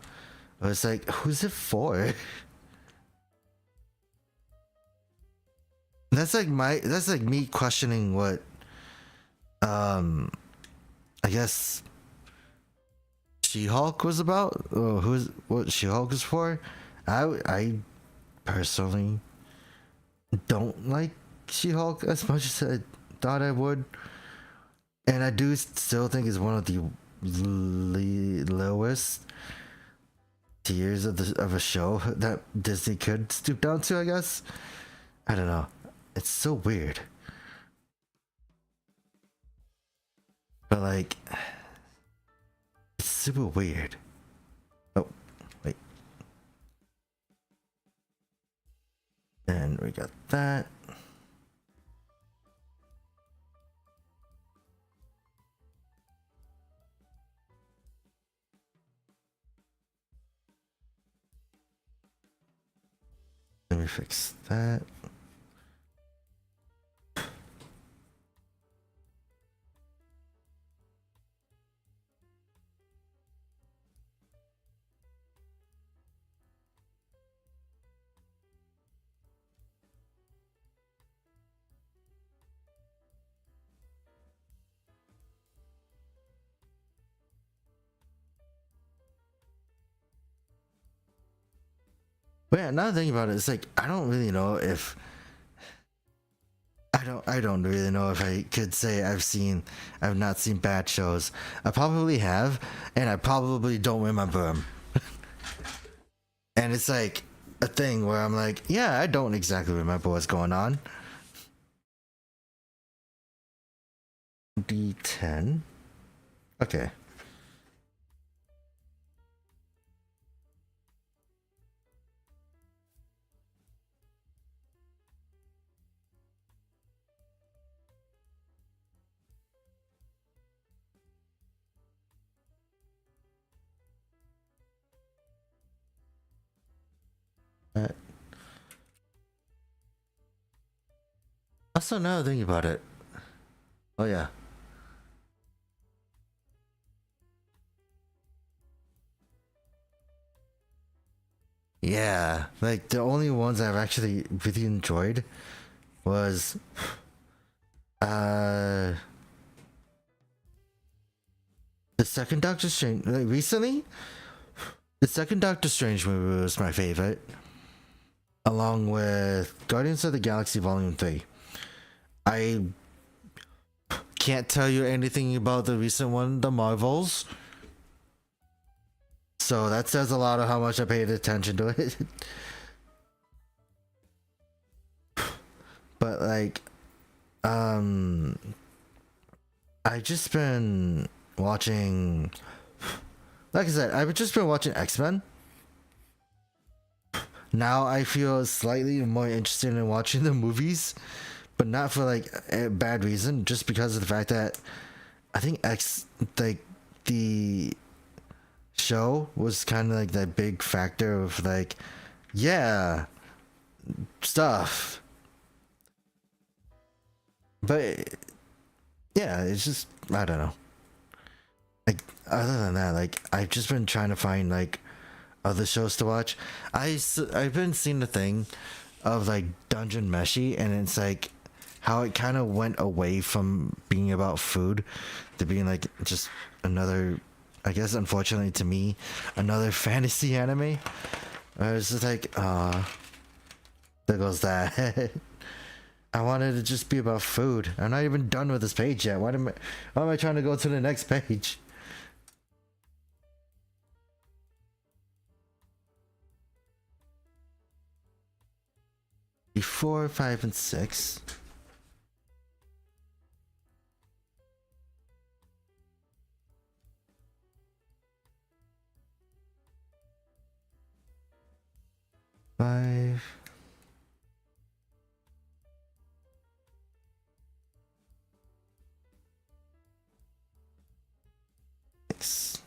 But it's like, who's it for? That's like me questioning what I guess She-Hulk was about. Or what She-Hulk is for. I personally don't like She-Hulk as much as I thought I would, and I do still think it's one of the lowest tiers of a show that Disney could stoop down to. I guess, I don't know. It's so weird, but like, it's super weird. Oh, wait. And we got that. Let me fix that. But yeah, another thing about it is like I don't really know if I don't really know if I could say I've not seen bad shows. I probably have, and I probably don't remember them. And it's like a thing where I'm like, yeah, I don't exactly remember what's going on. D10. Okay. Also, now thinking about it. Oh yeah. Yeah, like the only ones I've actually really enjoyed was uh the second Doctor Strange. Like recently, the second Doctor Strange movie was my favorite, along with Guardians of the Galaxy Volume 3. I can't tell you anything about the recent one, the Marvels. So that says a lot of how much I paid attention to it. But like, I just been watching. Like I said, I've just been watching X-Men. Now I feel slightly more interested in watching the movies, but not for like a bad reason, just because of the fact that I think the show was kind of like that big factor of like, yeah, stuff. But yeah, it's just, I don't know. Like other than that, like I've just been trying to find like other shows to watch. I've been seeing the thing of like Dungeon Meshi, and it's like how it kind of went away from being about food to being like just another, I guess unfortunately to me, another fantasy anime. It's just like, there goes that. I wanted to just be about food. I'm not even done with this page yet. Why am I trying to go to the next page? Before 5 and 6. Five. Six.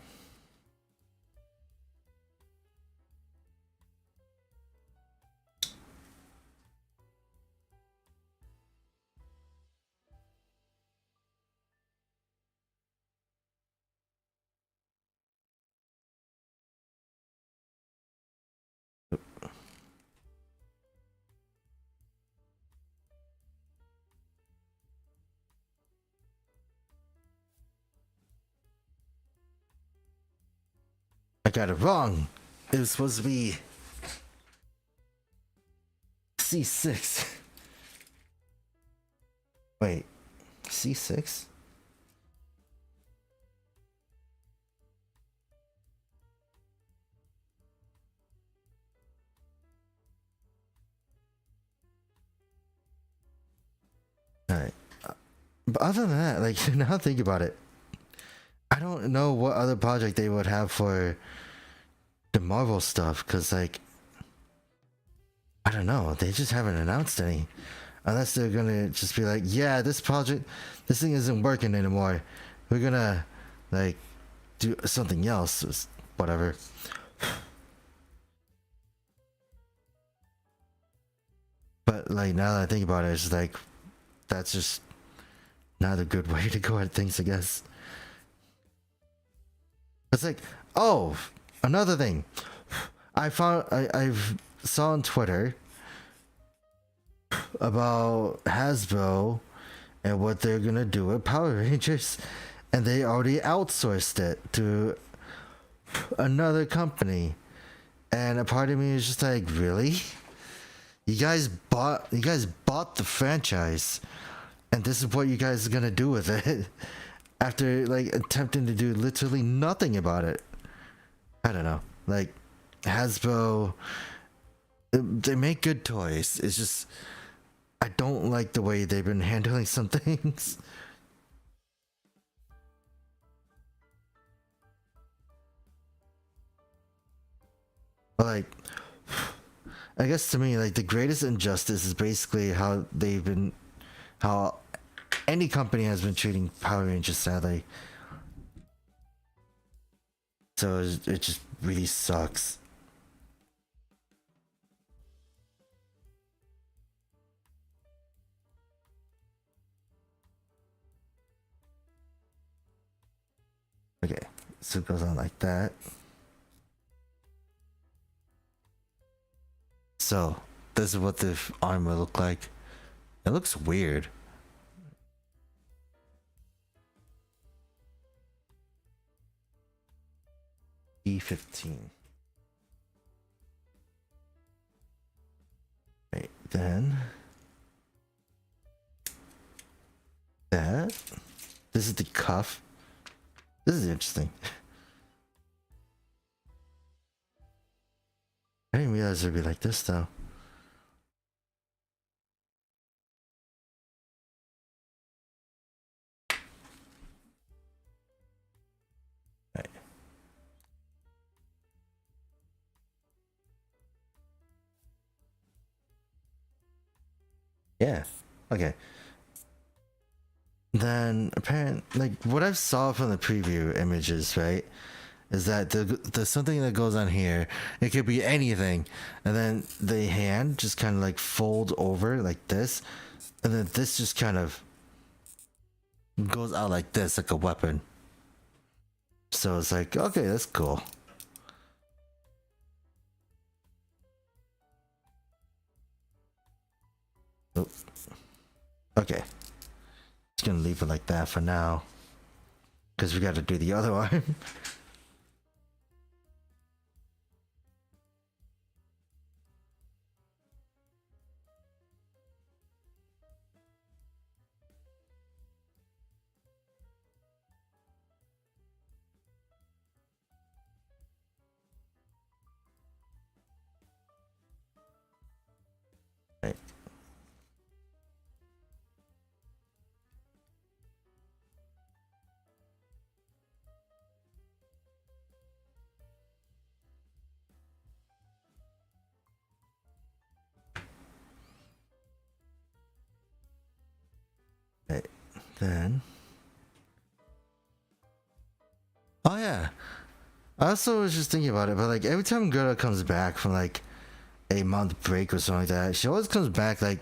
I got it wrong. It was supposed to be C6. Wait, C6? Alright. But other than that, like, now think about it. I don't know what other project they would have for the Marvel stuff, because, like, I don't know. They just haven't announced any. Unless they're gonna just be like, yeah, this thing isn't working anymore. We're gonna, like, do something else. Whatever. But, like, now that I think about it, it's just like, that's just not a good way to go at things, I guess. It's like, oh, another thing. I've saw on Twitter about Hasbro and what they're gonna do with Power Rangers, and they already outsourced it to another company. And a part of me is just like, really? You guys bought the franchise, and this is what you guys are gonna do with it after like attempting to do literally nothing about it. I don't know. Like Hasbro They make good toys. It's just I don't like the way they've been handling some things. But like, I guess to me, like the greatest injustice is basically how they've been, how any company has been treating Power Rangers. Sadly, so it just really sucks. Okay, so it goes on like that. So this is what the arm will look like. It looks weird. E15. Right, then that. This is the cuff. This is interesting. I didn't realize it'd be like this though. Right. Yeah. Okay. Then apparent like what I've saw from the preview images, right? Is that there's something that goes on here. It could be anything, and then the hand just kind of like fold over like this, and then this just kind of goes out like this, like a weapon. So it's like, okay, that's cool. Oh. Okay, just gonna leave it like that for now, because we got to do the other arm. Right. Right. Then. Oh yeah. I also was just thinking about it, but like every time Gerda comes back from like a month break or something like that, she always comes back like,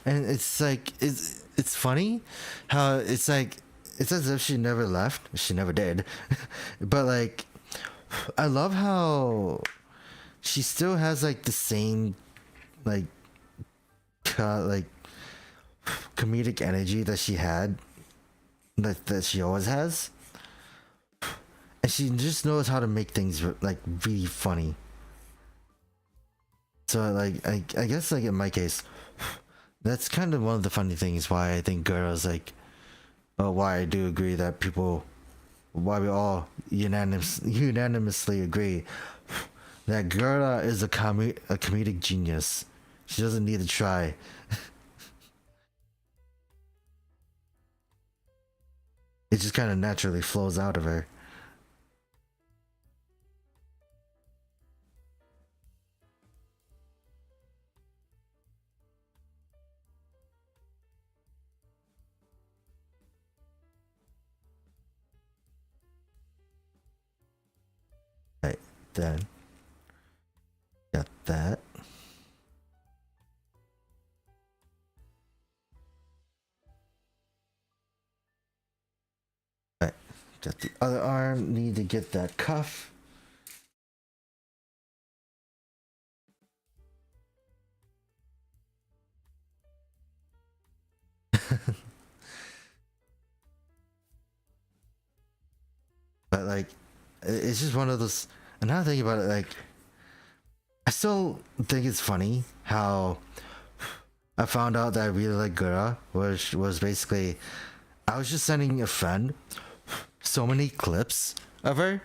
and it's like it's funny how it's like it's as if she never left. She never did, but like I love how she still has like the same like like comedic energy that she had that she always has, and she just knows how to make things like really funny. So like I guess like in my case, that's kind of one of the funny things why I think girls like, why I do agree that people, why we all unanimously agree that Gerda is a comedic genius. She doesn't need to try. It just kind of naturally flows out of her. Right, then got that. Right, got the other arm. Need to get that cuff. But like, it's just one of those. And now thinking about it, like, I still think it's funny how I found out that I really like Gura, which was basically I was just sending a friend so many clips of her,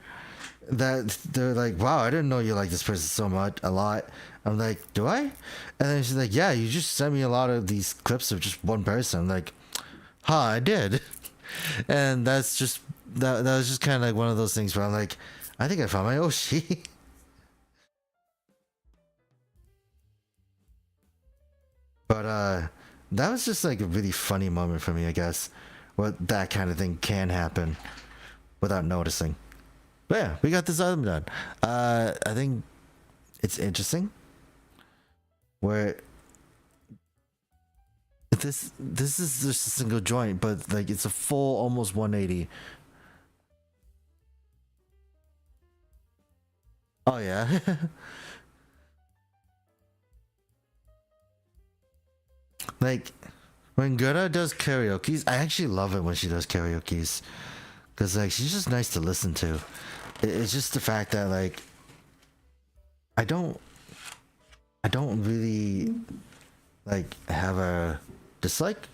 that they're like, wow, I didn't know you like this person so much, a lot. I'm like, do I? And then she's like, yeah, you just sent me a lot of these clips of just one person. I'm like, huh, I did. And that's just, that was just kind of like one of those things where I'm like, I think I found my Oshi. But that was just like a really funny moment for me, I guess. What that kind of thing can happen without noticing. But yeah, we got this item done. I think it's interesting where this is just a single joint, but like it's a full almost 180. Oh yeah. Like when Gerda does karaoke's, I actually love it when she does karaoke's because like she's just nice to listen to. It's just the fact that like I don't I don't really like have a dislike.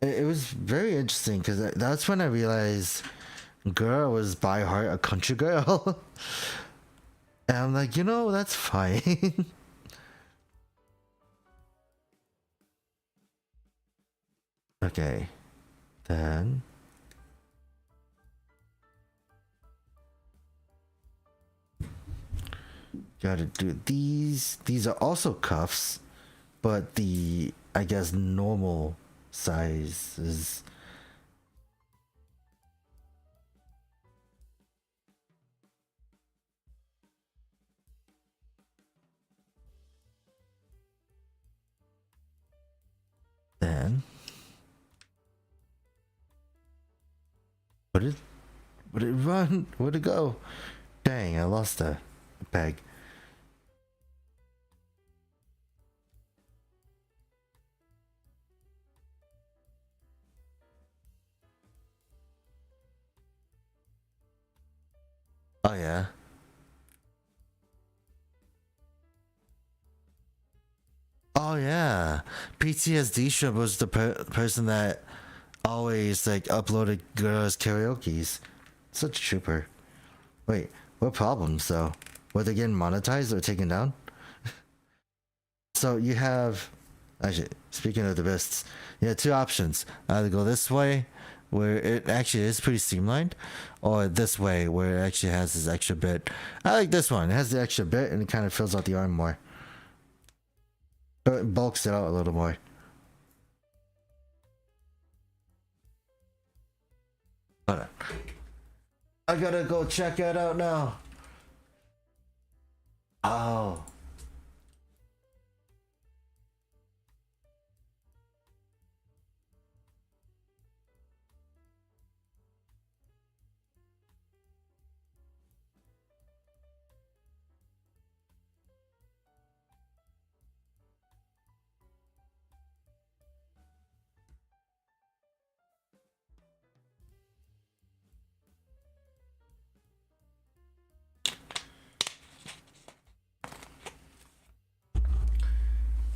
It was very interesting because that's when I realized girl was by heart a country girl. And I'm like, that's fine. Okay, then gotta do these. These are also cuffs, but the I guess normal size is. Then what did would it run? Where'd it go? Dang, I lost a peg. Oh yeah. Oh yeah. PTSD Shrimp was the person that always like uploaded girls karaoke's. Such a trooper. Wait, what problems though? Were they getting monetized or taken down? So you have, actually, speaking of the bests, you have two options. Either go this way, where it actually is pretty streamlined, or this way, where it actually has this extra bit. I like this one. It has the extra bit and it kind of fills out the arm more. It bulks it out a little more. Hold on. I gotta go check it out now. Oh.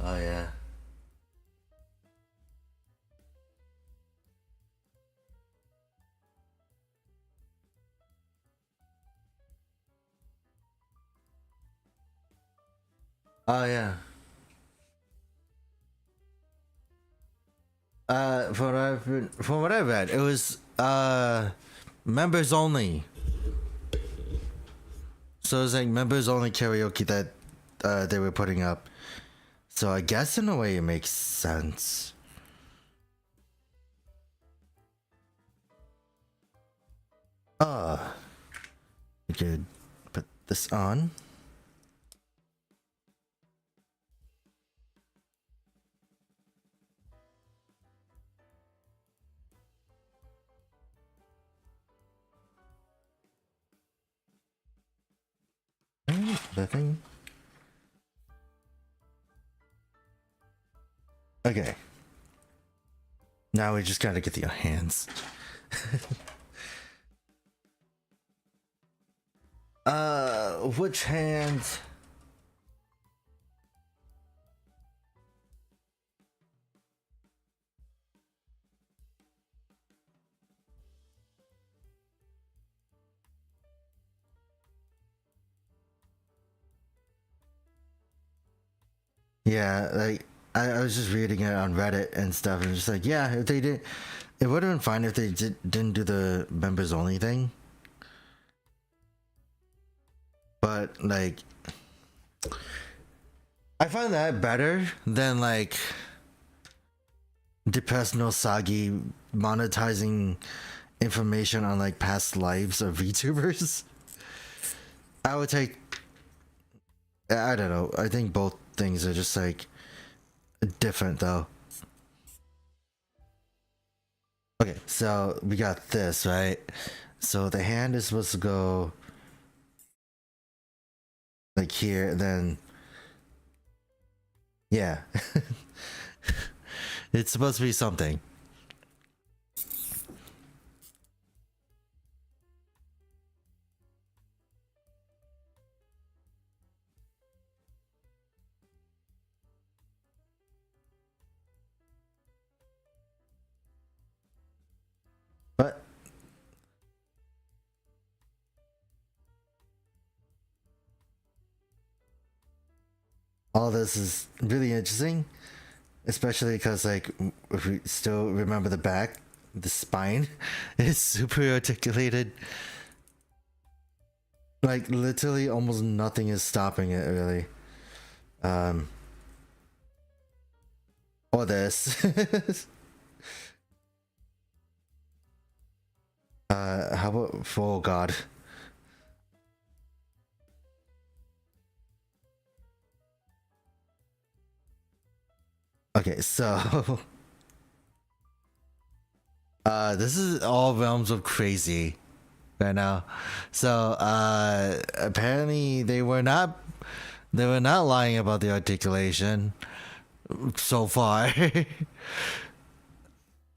Oh yeah. Oh yeah. From what I read, it was members only. So it was like members only karaoke that they were putting up. So I guess in a way it makes sense. We could put this on. The thing. Okay. Now we just gotta get the hands. Which hands? Yeah, like I was just reading it on Reddit and stuff, and just like, yeah, if they did, it would have been fine if they didn't do the members only thing. But like, I find that better than like Depressed No Sagi monetizing information on like past lives of VTubers. I would take. I don't know. I think both things are just like different though. Okay, so we got this, right? So the hand is supposed to go like here, and then yeah. It's supposed to be something. But all this is really interesting, especially because like if we still remember the back, the spine is super articulated. Like literally almost nothing is stopping it really. Um or this. How about, oh god. Okay, so this is all realms of crazy right now. So apparently they were not lying about the articulation so far.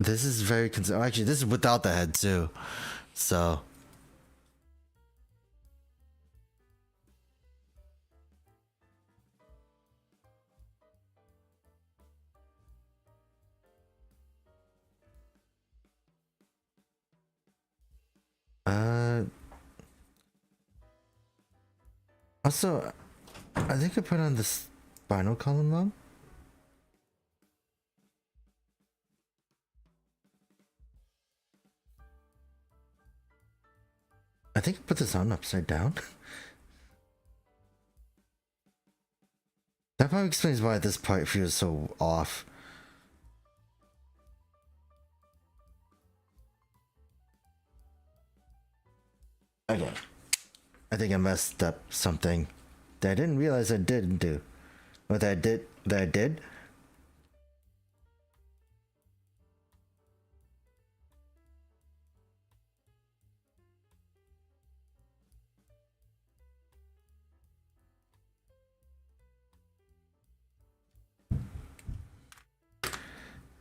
This is very actually this is without the head too. So uh also I think I put on the spinal column though. I think I put this on upside down. That probably explains why this part feels so off. Okay. I think I messed up something that I didn't realize I didn't do. Or that I did.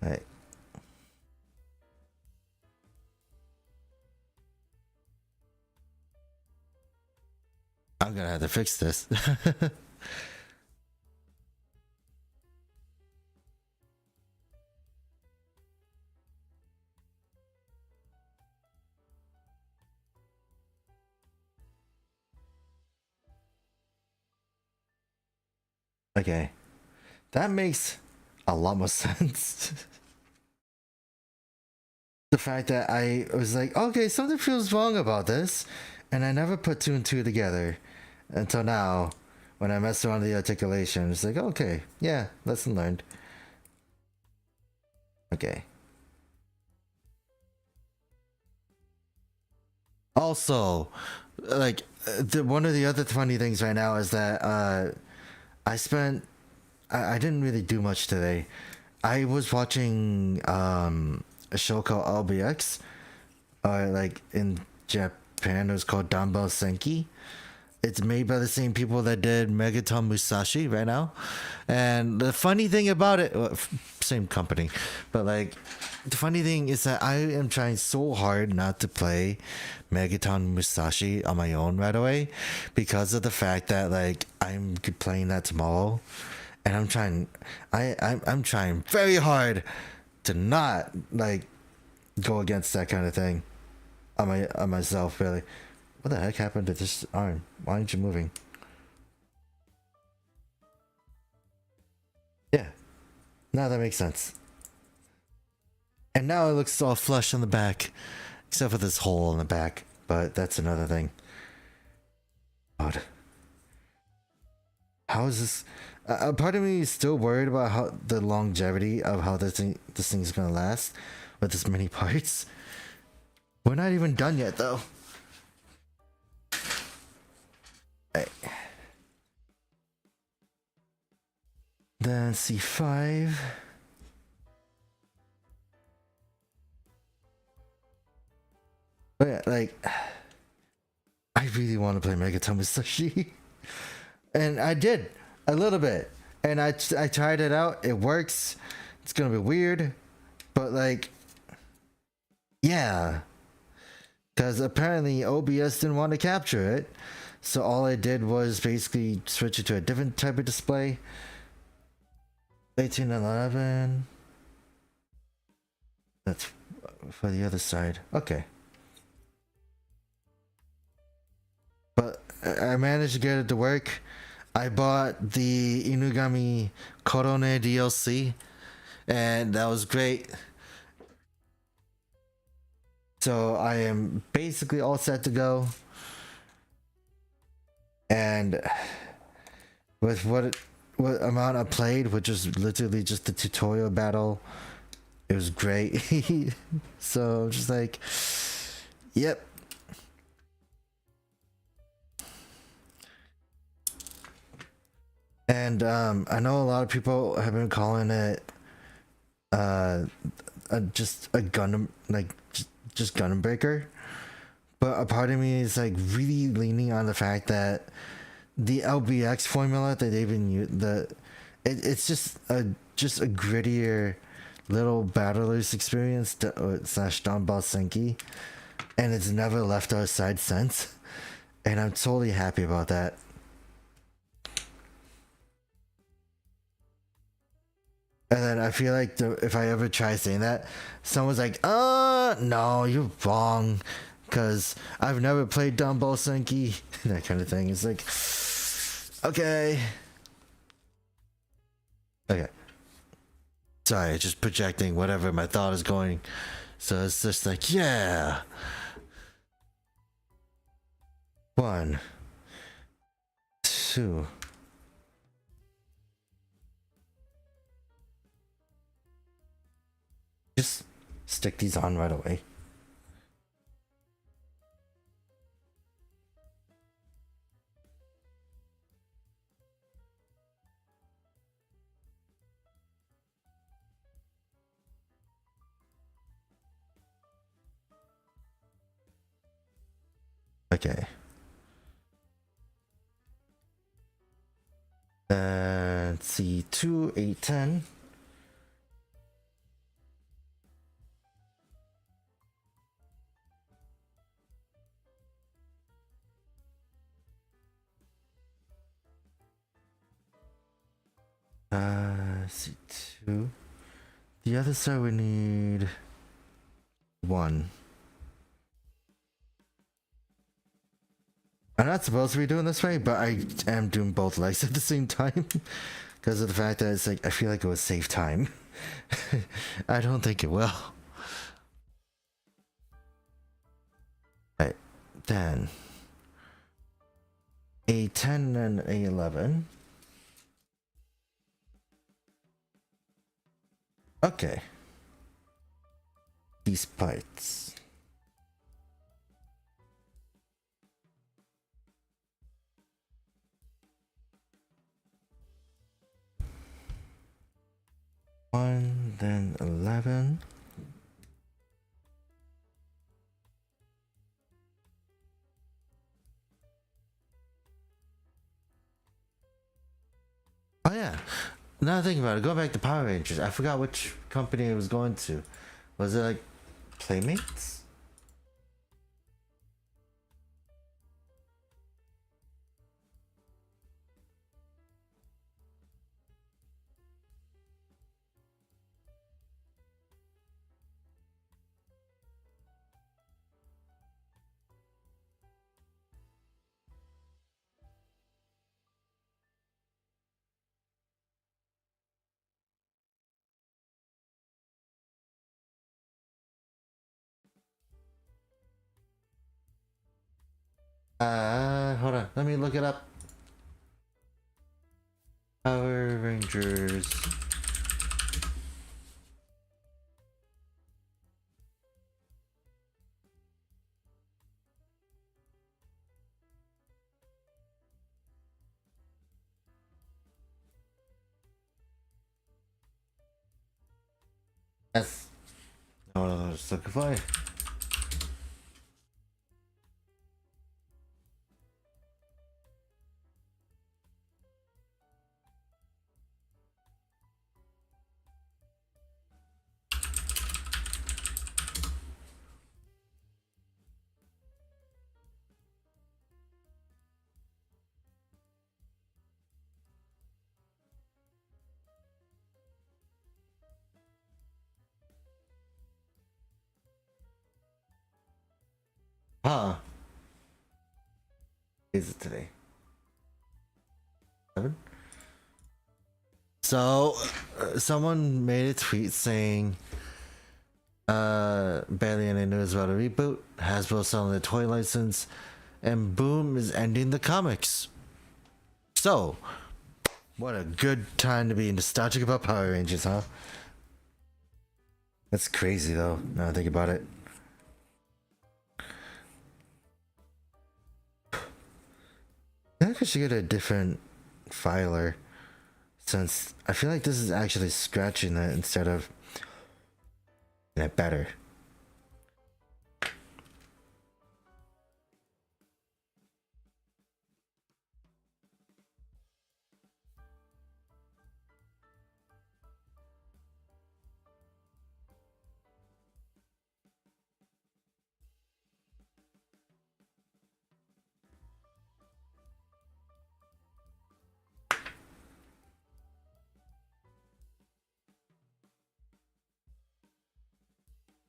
Alright. I'm gonna have to fix this. Okay. That makes a lot more sense. The fact that I was like, okay, something feels wrong about this, and I never put two and two together until now when I messed around with the articulation. It's like, okay, yeah, lesson learned. Okay. Also, like, one of the other funny things right now is that I spent, I didn't really do much today. I was watching a show called LBX, or like in Japan, it was called Dumbbell Senki. It's made by the same people that did Megaton Musashi right now. And the funny thing about it, well, same company, but like the funny thing is that I am trying so hard not to play Megaton Musashi on my own right away because of the fact that like I'm playing that tomorrow, and I'm trying very hard to not like go against that kind of thing on myself really. What the heck happened to this arm? Why aren't you moving? Now that makes sense. And now it looks all flush on the back, except for this hole in the back. But that's another thing. God. How is this? A part of me is still worried about how the longevity of how this thing's gonna last with this many parts. We're not even done yet, though. Right. Then C5. But yeah, like, I really want to play Megatomi Sushi. And I did a little bit. And I tried it out. It works. It's gonna be weird. But like, yeah. Because apparently OBS didn't want to capture it. So all I did was basically switch it to a different type of display. 1811. That's for the other side. Okay. But I managed to get it to work. I bought the Inugami Korone DLC, and that was great. So I am basically all set to go. And with what amount I played, which was literally just the tutorial battle, it was great. So I'm just like, yep. And I know a lot of people have been calling it just a Gundam, like just Gundam Breaker, but a part of me is like really leaning on the fact that the LBX formula that they've been it's just a grittier little battlers experience slash Donbal Senki, and it's never left our side since, and I'm totally happy about that. And then I feel like if I ever try saying that, someone's like, no, you're wrong. Because I've never played Dumbo Senki. That kind of thing. It's like, okay. Okay. Sorry, just projecting whatever my thought is going. So it's just like, yeah. 1, 2. Just stick these on right away. Okay. C2, 810. C2. The other side we need 1. I'm not supposed to be doing this way, but I am doing both legs at the same time because of the fact that it's like I feel like it would save time. I don't think it will. Right, then A10 and A11. Okay. These parts. One, then 11. Oh yeah. Now thinking about it, go back to Power Rangers. I forgot which company it was going to. Was it like Playmates? Hold on. Let me look it up. Power Rangers. Yes. No, just looking for it. Huh. Is it today? 7? So, someone made a tweet saying, barely any news about a reboot, Hasbro selling the toy license, and Boom is ending the comics. So, what a good time to be nostalgic about Power Rangers, huh? That's crazy though, now I think about it. I think I should get a different filer, since I feel like this is actually scratching it instead of that better.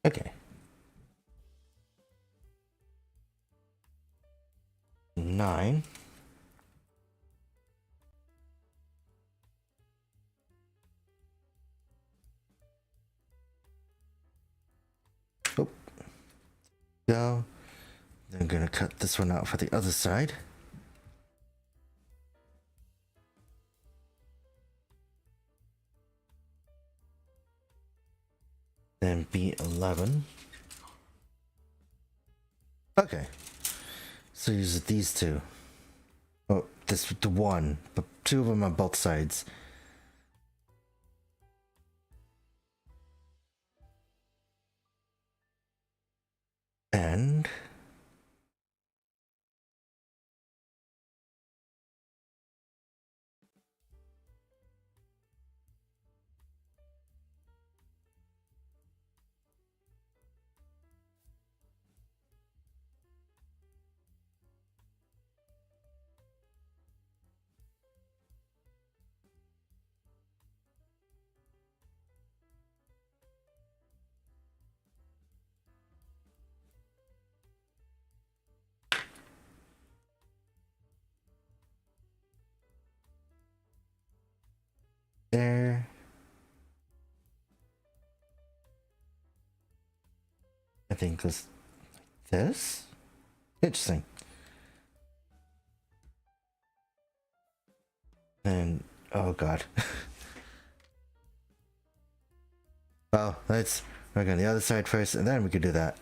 Okay. 9. Oh. Go. Then I'm gonna cut this one out for the other side. Then B11. Okay. So use these two. Oh, this the one, but 2 of them on both sides. And there. I think goes like this. Interesting. And oh god. Well, let's work on the other side first, and then we could do that.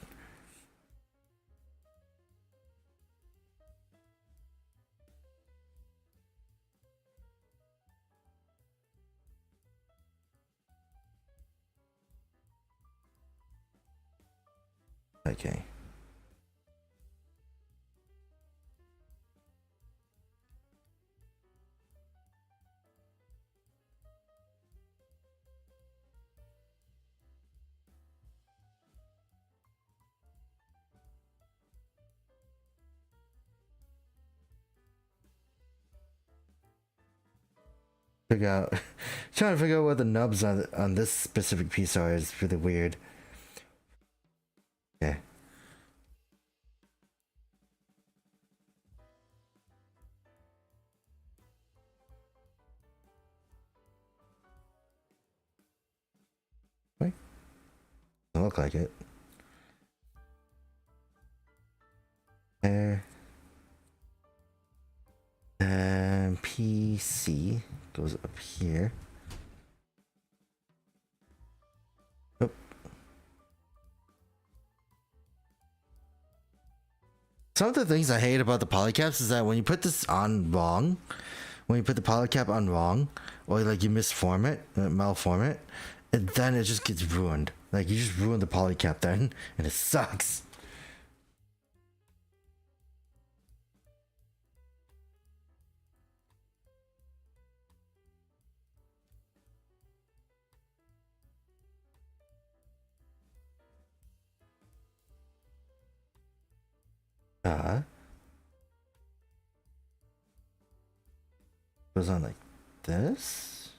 Okay. Figure out, trying to figure out what the nubs on this specific piece are is really weird. Okay. Wait. Doesn't look like it. There. BC goes up here. Oh. Some of the things I hate about the polycaps is that when you put this on wrong, when you put the polycap on wrong, or like you misform it, malform it, and then it just gets ruined. Like you just ruin the polycap then, and it sucks. Goes on like this.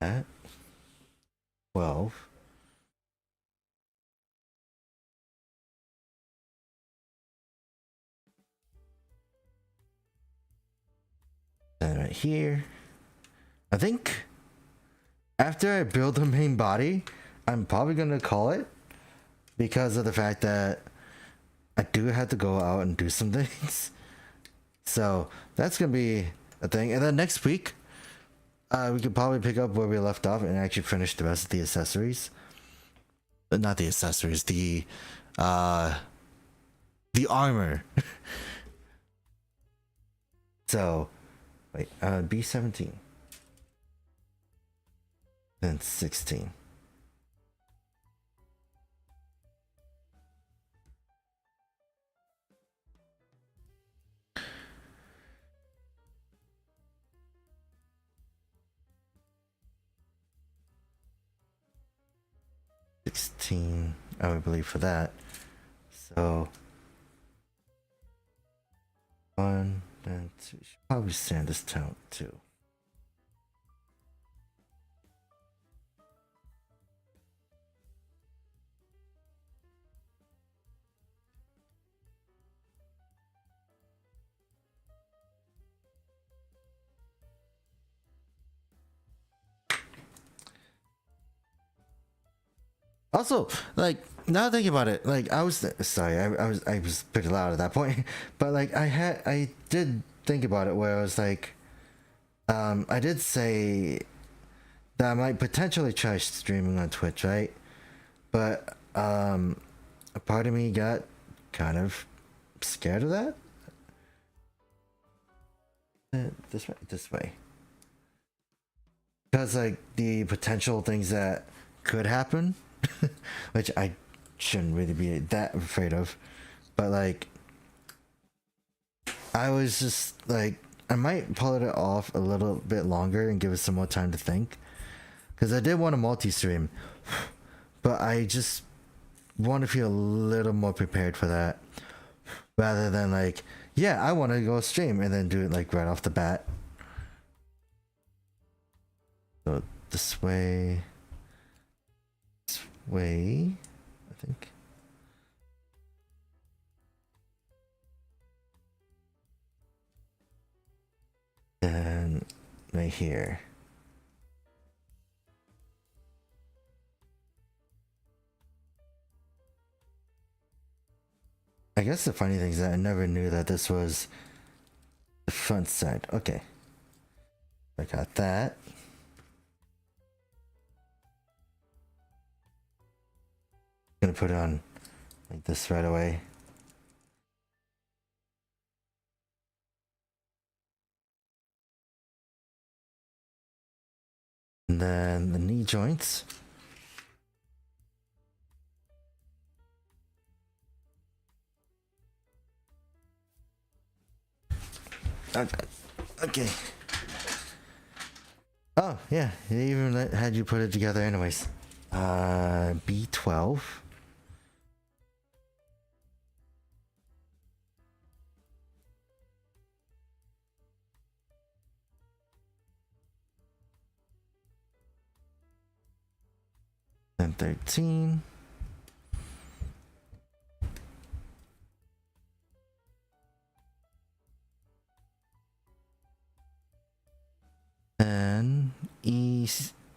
At 12. Then right here. I think after I build the main body, I'm probably gonna call it because of the fact that I do have to go out and do some things. So that's gonna be a thing. And then next week, we could probably pick up where we left off and actually finish the rest of the accessories. But not the accessories, the armor. So wait, B17. Then 16. I would believe for that. So 1, then 2. Should probably sand this down too. Also, like now thinking about it, like I was sorry, I was pretty loud at that point, but like I did think about it where I was like, I did say that I might potentially try streaming on Twitch, right? But a part of me got kind of scared of that. This way, because like the potential things that could happen. Which I shouldn't really be that afraid of, but like I was just like I might pull it off a little bit longer and give it some more time to think, because I did want to multi-stream, but I just want to feel a little more prepared for that rather than like, yeah, I want to go stream and then do it like right off the bat. So this way, I think. And right here. I guess the funny thing is that I never knew that this was the front side. Okay. I got that. Gonna put it on like this right away. And then the knee joints. Okay. Oh yeah, they even had you put it together anyways. B12. And 13. And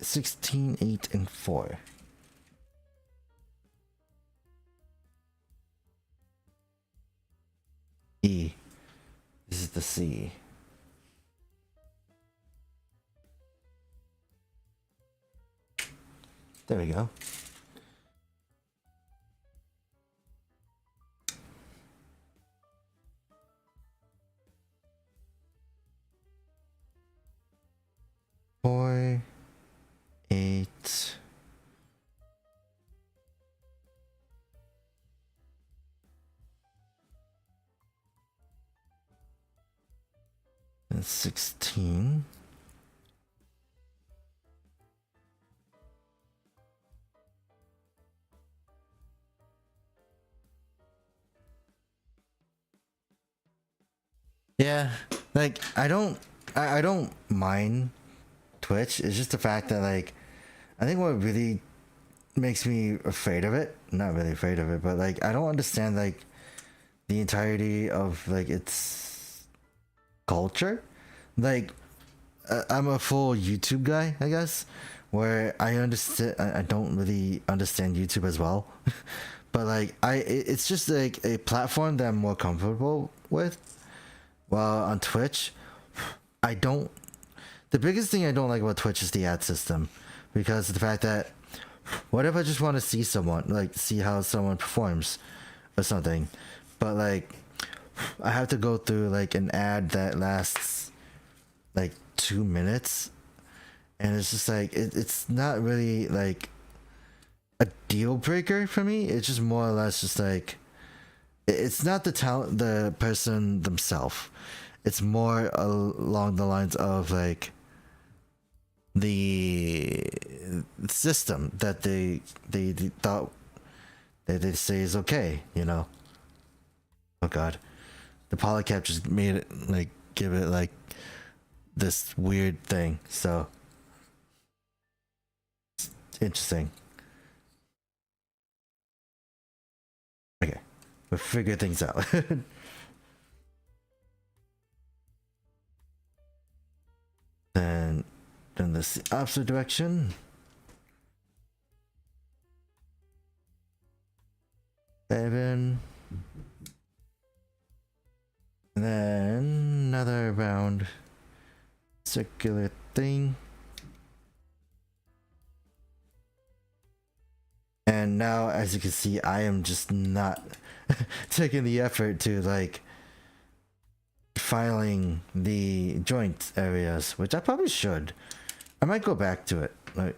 16, 8, and 4. E. This is the C. There we go. Four, 8. And 16. Yeah, like I don't mind Twitch. It's just the fact that like I think what really makes me afraid of it, not really afraid of it, but like I don't understand like the entirety of like its culture. Like I'm a full YouTube guy, I guess, where I understand. I don't really understand YouTube as well, but like it's just like a platform that I'm more comfortable with. While on Twitch, I don't. The biggest thing I don't like about Twitch is the ad system, because of the fact that what if I just want to see someone, like see how someone performs or something, but like I have to go through like an ad that lasts like 2 minutes, and it's just like it's not really like a deal breaker for me. It's just more or less just like it's not the talent, the person themselves. It's more along the lines of like the system that they thought that they say is okay, you know. Oh god, the polycap just made it like give it like this weird thing. So it's interesting. Okay, we'll figure things out. then this the opposite direction. 7. And then another round circular thing. And now, as you can see, I am just not taking the effort to like filing the joint areas, which I probably should. I might go back to it, like,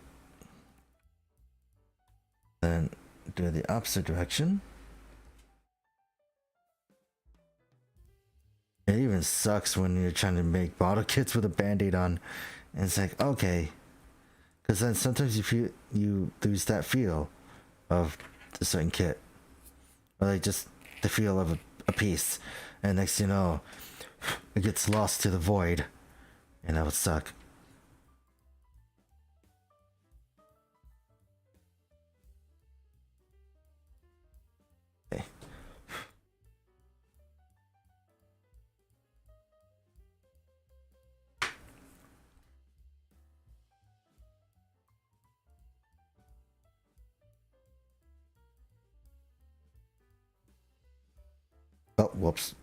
then do the opposite direction. It even sucks when you're trying to make bottle kits with a band-aid on, and it's like, okay, because then sometimes you lose that feel of a certain kit, or like just the feel of a piece, and next thing you know, it gets lost to the void, and that would suck. Okay. Oh, whoops.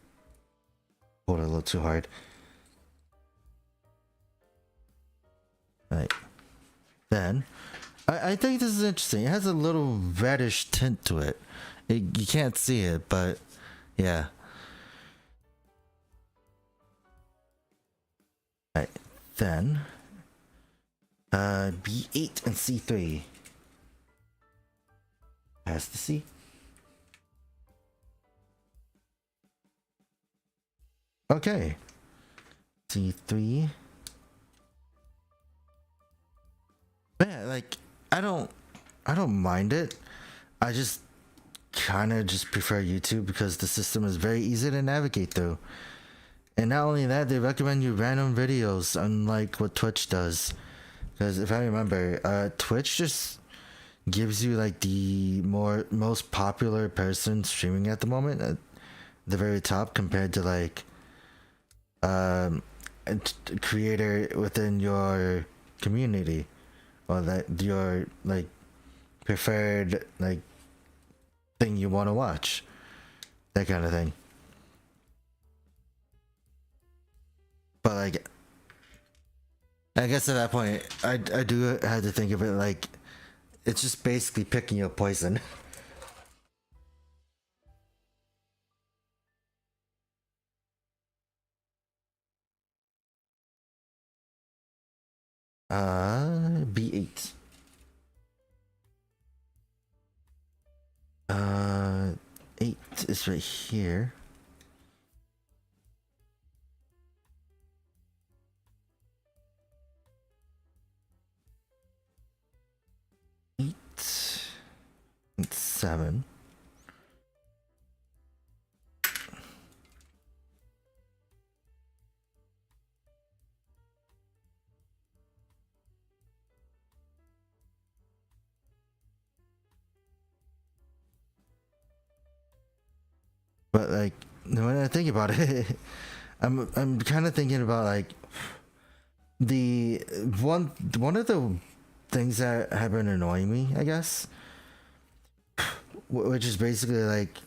Pulled it a little too hard. Right. Then, I think this is interesting. It has a little reddish tint to it. You can't see it, but yeah. Right. Then, B8 and C3. Pass the C. Okay. C3. Man, like I don't mind it. I just kind of just prefer YouTube because the system is very easy to navigate through. And not only that, they recommend you random videos, unlike what Twitch does. Because if I remember, Twitch just gives you like the most popular person streaming at the moment at the very top, compared to like a creator within your community or that your like preferred like thing you want to watch, that kind of thing. But like, I guess at that point, I do have to think of it like it's just basically picking your poison. B8. 8 is right here. It's 7. But like when I think about it, I'm kind of thinking about like the one of the things that have been annoying me, I guess, which is basically like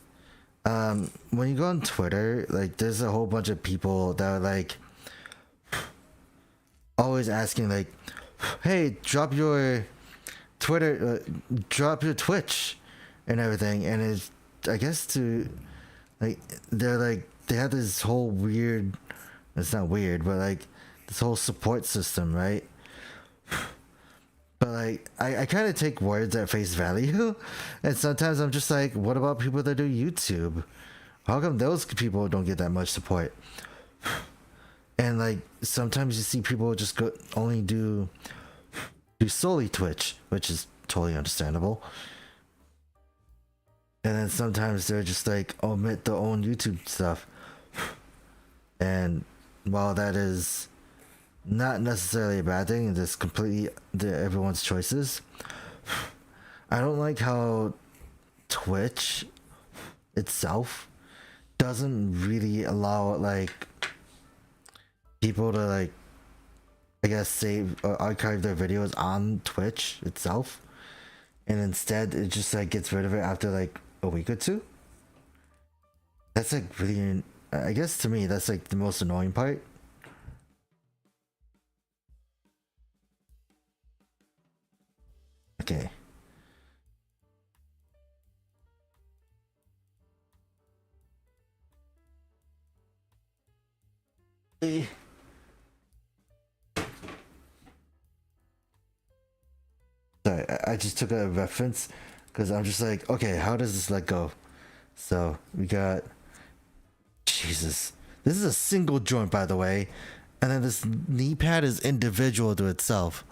when you go on Twitter, like there's a whole bunch of people that are like always asking like, hey, drop your Twitter, drop your Twitch and everything, and it's, I guess, to like they have this whole weird, it's not weird, but like this whole support system, right? But like I kind of take words at face value, and sometimes I'm just like, what about people that do YouTube? How come those people don't get that much support? And like sometimes you see people just go only do solely Twitch, which is totally understandable. And then sometimes they're just like omit their own YouTube stuff. And while that is not necessarily a bad thing, it's completely everyone's choices. I don't like how Twitch itself doesn't really allow like people to like, I guess, save or archive their videos on Twitch itself, and instead it just like gets rid of it after like a week or two. That's like really, I guess to me that's like the most annoying part. Okay. Eh. Sorry, I just took a reference because I'm just like, okay, how does this let go? So we got, Jesus, this is a single joint, by the way, and then this knee pad is individual to itself.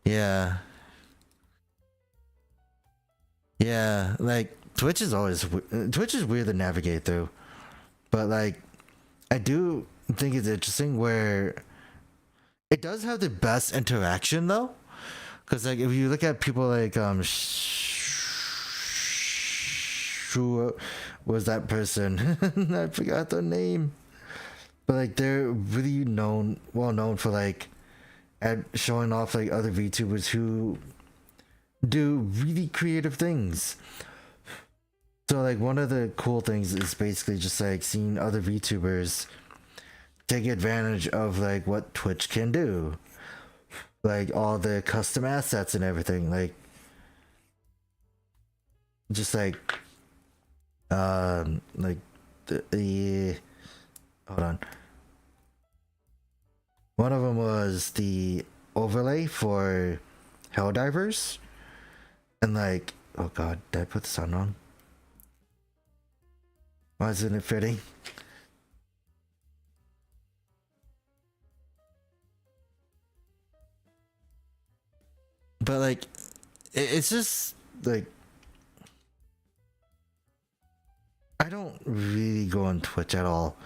Yeah, yeah, like Twitch is always Twitch is weird to navigate through, but like I do think it's interesting where it does have the best interaction though, because like if you look at people like who was that person? I forgot the name, but like they're really well known for like at showing off like other VTubers who do really creative things. So like one of the cool things is basically just like seeing other VTubers take advantage of like what Twitch can do, like all the custom assets and everything, like just like the hold on, one of them was the overlay for Helldivers, and like, oh god, did I put the sound on? Why isn't it fitting? But like it's just like I don't really go on Twitch at all,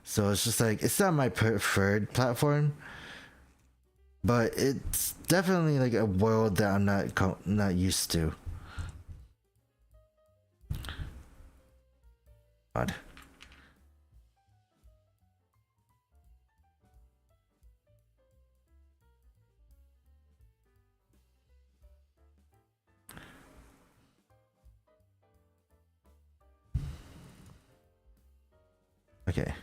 so it's just like it's not my preferred platform, but it's definitely like a world that I'm not used to. God. Okay.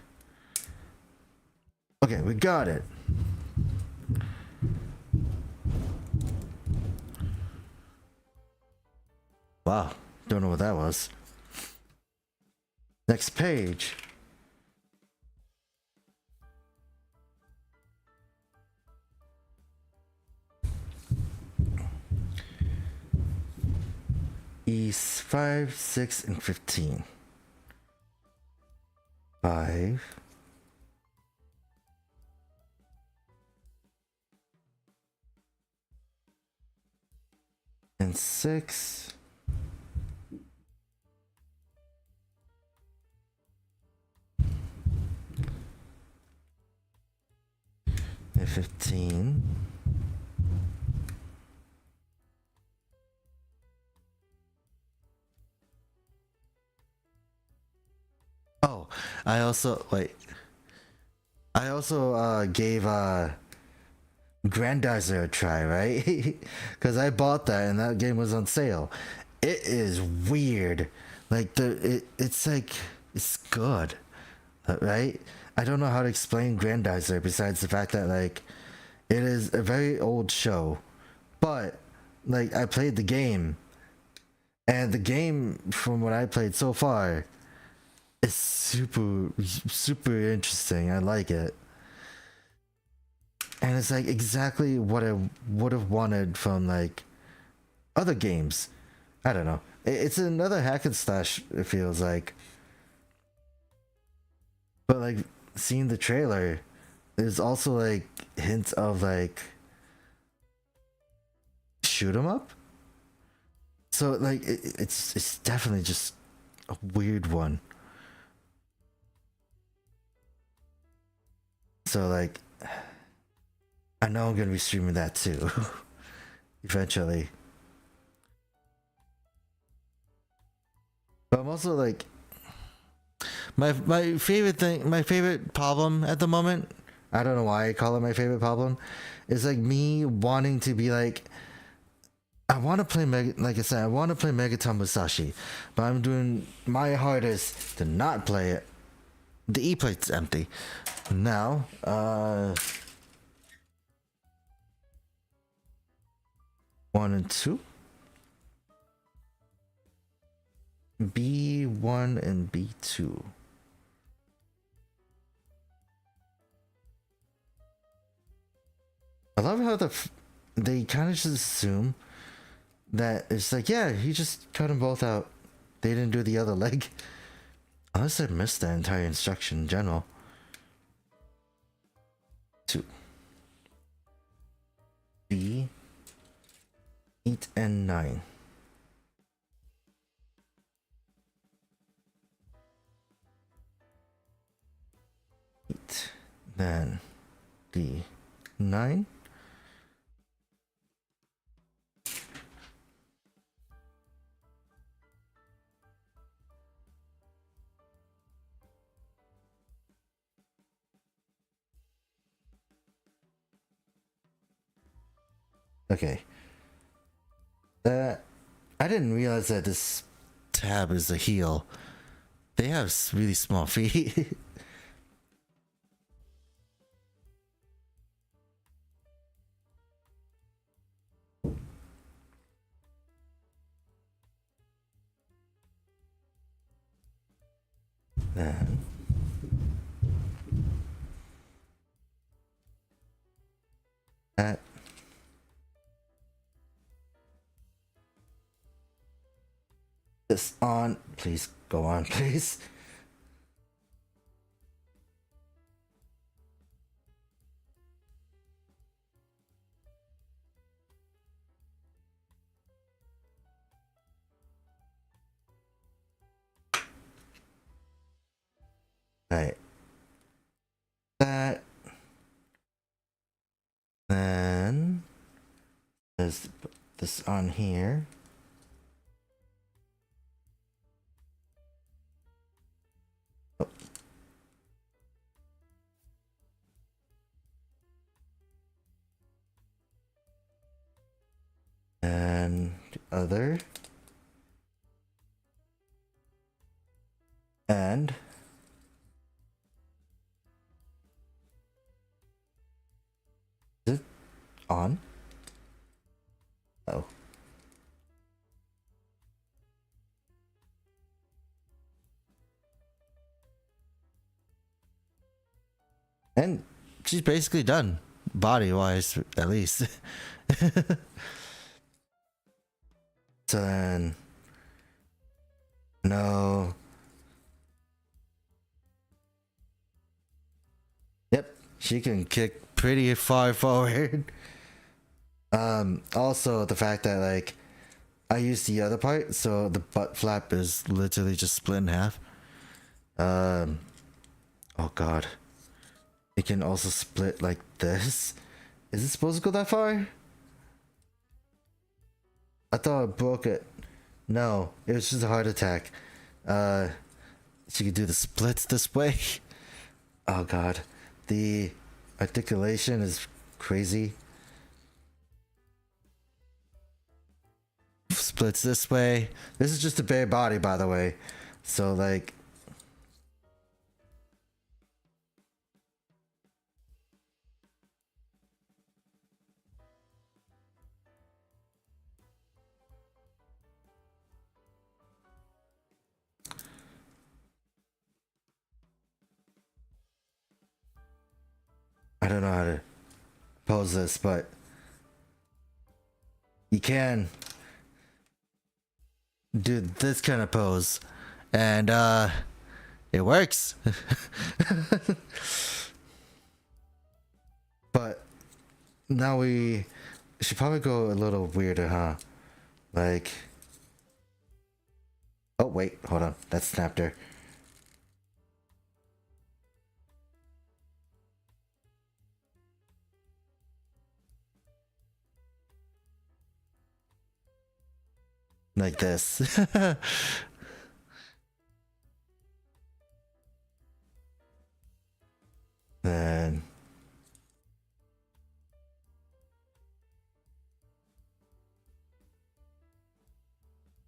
Okay, we got it. Wow, don't know what that was. Next page. Is 5, 6, and 15. 5. And 6. And 15. Oh, I also gave Grandizer a try, right? Because I bought that and that game was on sale. It is weird. Like it's good, right? I don't know how to explain Grandizer besides the fact that like it is a very old show, but like I played the game, and the game from what I played so far is super interesting. I like it. And it's like exactly what I would have wanted from like other games. I don't know. It's another hack and slash, it feels like. But like seeing the trailer, there's also like hints of like shoot 'em up. So like it's definitely just a weird one. So like I know I'm gonna be streaming that too. Eventually. But I'm also like my favorite problem at the moment, I don't know why I call it my favorite problem, is like me wanting to be like I want to play like I said, I want to play Megaton Musashi, but I'm doing my hardest to not play it. The E-plate's empty. Now, 1 and 2. B1 and B2. I love how they kind of just assume that it's like, yeah, he just cut them both out. They didn't do the other leg. Unless I missed that entire instruction in general. 2. B. 8 and 9. Then D 9. Okay. I didn't realize that this tab is a heel. They have really small feet. Then that this on, please go on, please. Right. That. Then there's this on here. Oh. And the other. And And she's basically done, body wise, at least. So then, no. Yep, she can kick pretty far forward. Also the fact that like I used the other part, so the butt flap is literally just split in half. Oh god. It can also split like this. Is it supposed to go that far? I thought I broke it. No, it was just a heart attack. She could do the splits this way. Oh god. The articulation is crazy. Splits this way. This is just a bare body, by the way. So like, I don't know how to pose this, but you can do this kind of pose, and it works. But now we should probably go a little weirder, huh? Like, oh wait, hold on, that snapped her. Like this. Then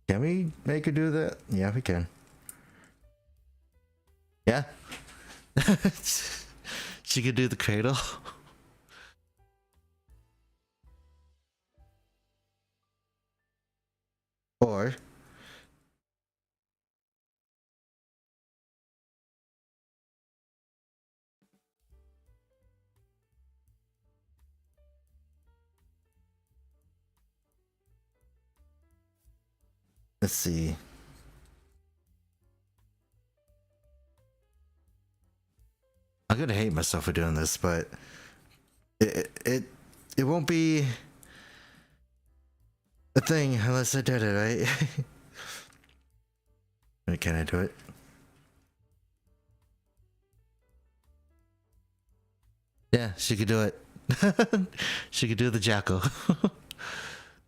can we make her do that? Yeah, we can. Yeah. She could do the cradle. Or let's see. I'm gonna hate myself for doing this, but it won't be a thing unless I did it, right? Wait, can I do it? Yeah, she could do it. She could do the jackal.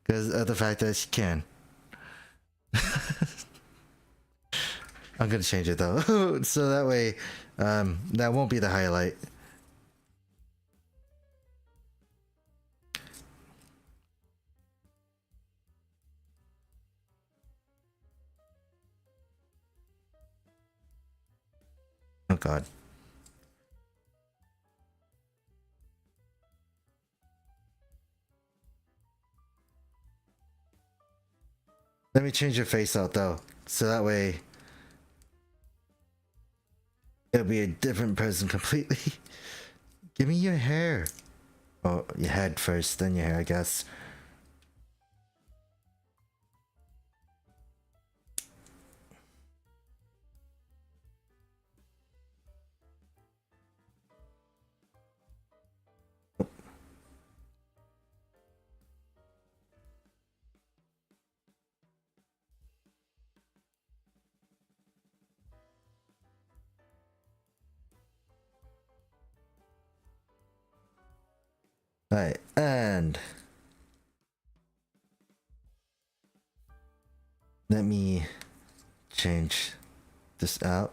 Because of the fact that she can. I'm gonna change it though. So that way, that won't be the highlight. Oh god. Let me change your face out though, so that way it'll be a different person completely. Give me your hair. Oh, your head first, then your hair, I guess. Alright, and let me change this out.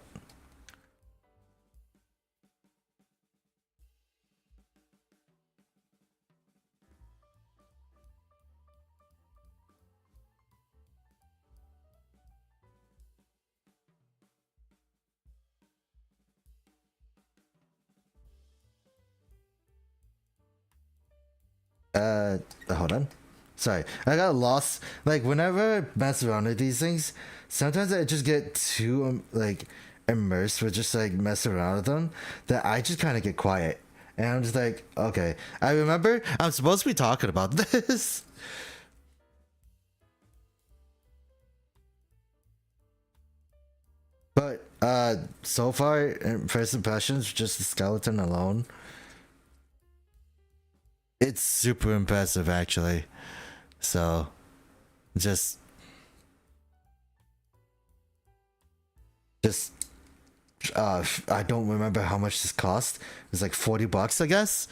Hold on. Sorry, I got lost. Like, whenever I mess around with these things, sometimes I just get too, like, immersed with just like messing around with them that I just kind of get quiet. And I'm just like, okay. I remember I'm supposed to be talking about this. But so far, first impressions, just the skeleton alone, it's super impressive actually. So just just I don't remember how much this cost. It's like $40, I guess.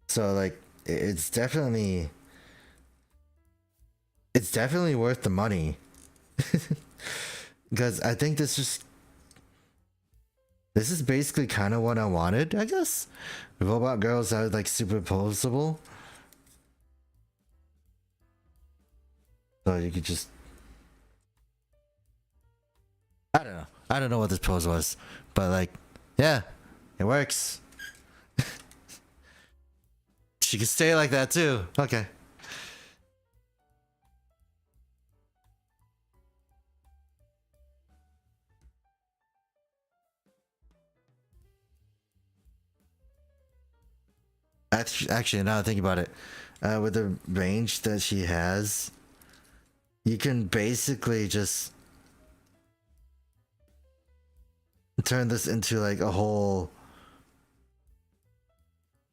So like it's definitely worth the money. Because I think this is basically kind of what I wanted, I guess. Robot girls are like superposable. So you could just, I don't know. I don't know what this pose was, but like, yeah, it works. She can stay like that too. Okay. Actually, now that I think about it, with the range that she has, you can basically just turn this into like a whole.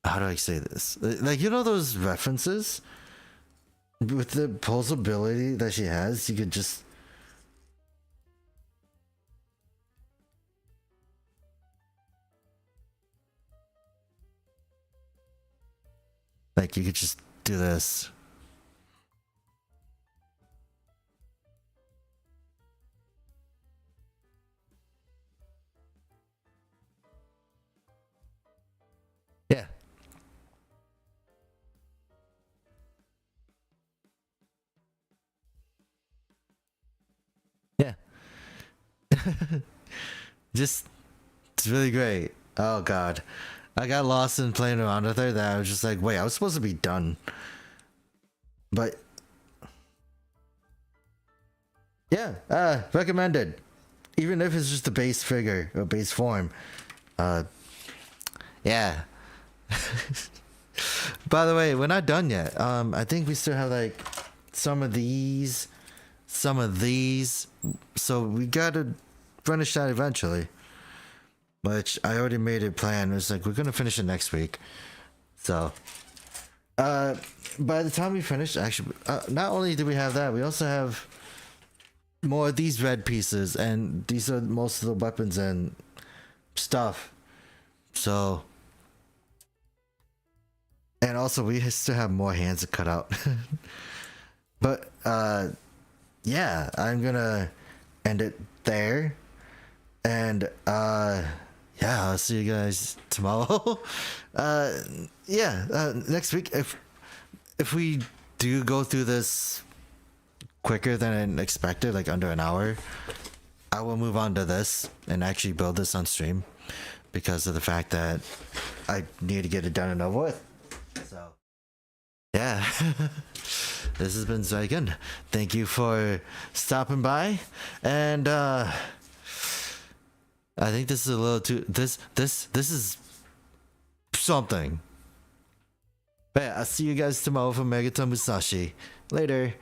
How do I say this? Like, you know those references? With the posability that she has, you could just. Like, you could just do this. Yeah. Yeah. Just, it's really great. Oh, God. I got lost in playing around with her that I was just like, wait, I was supposed to be done. But yeah, recommended. Even if it's just a base figure or base form. Yeah. By the way, we're not done yet. I think we still have like some of these. So we gotta finish that eventually. Which I already made a plan. It's like we're gonna finish it next week. So by the time we finish, actually, not only do we have that, we also have more of these red pieces, and these are most of the weapons and stuff. So, and also we still have more hands to cut out. But yeah, I'm gonna end it there, and yeah, I'll see you guys tomorrow. Yeah, next week if we do go through this quicker than expected, like under an hour, I will move on to this and actually build this on stream because of the fact that I need to get it done and over with. So, yeah. This has been Zryken. Thank you for stopping by, and I think this is a little too. This is something. But yeah, I'll see you guys tomorrow for Megaton Musashi. Later.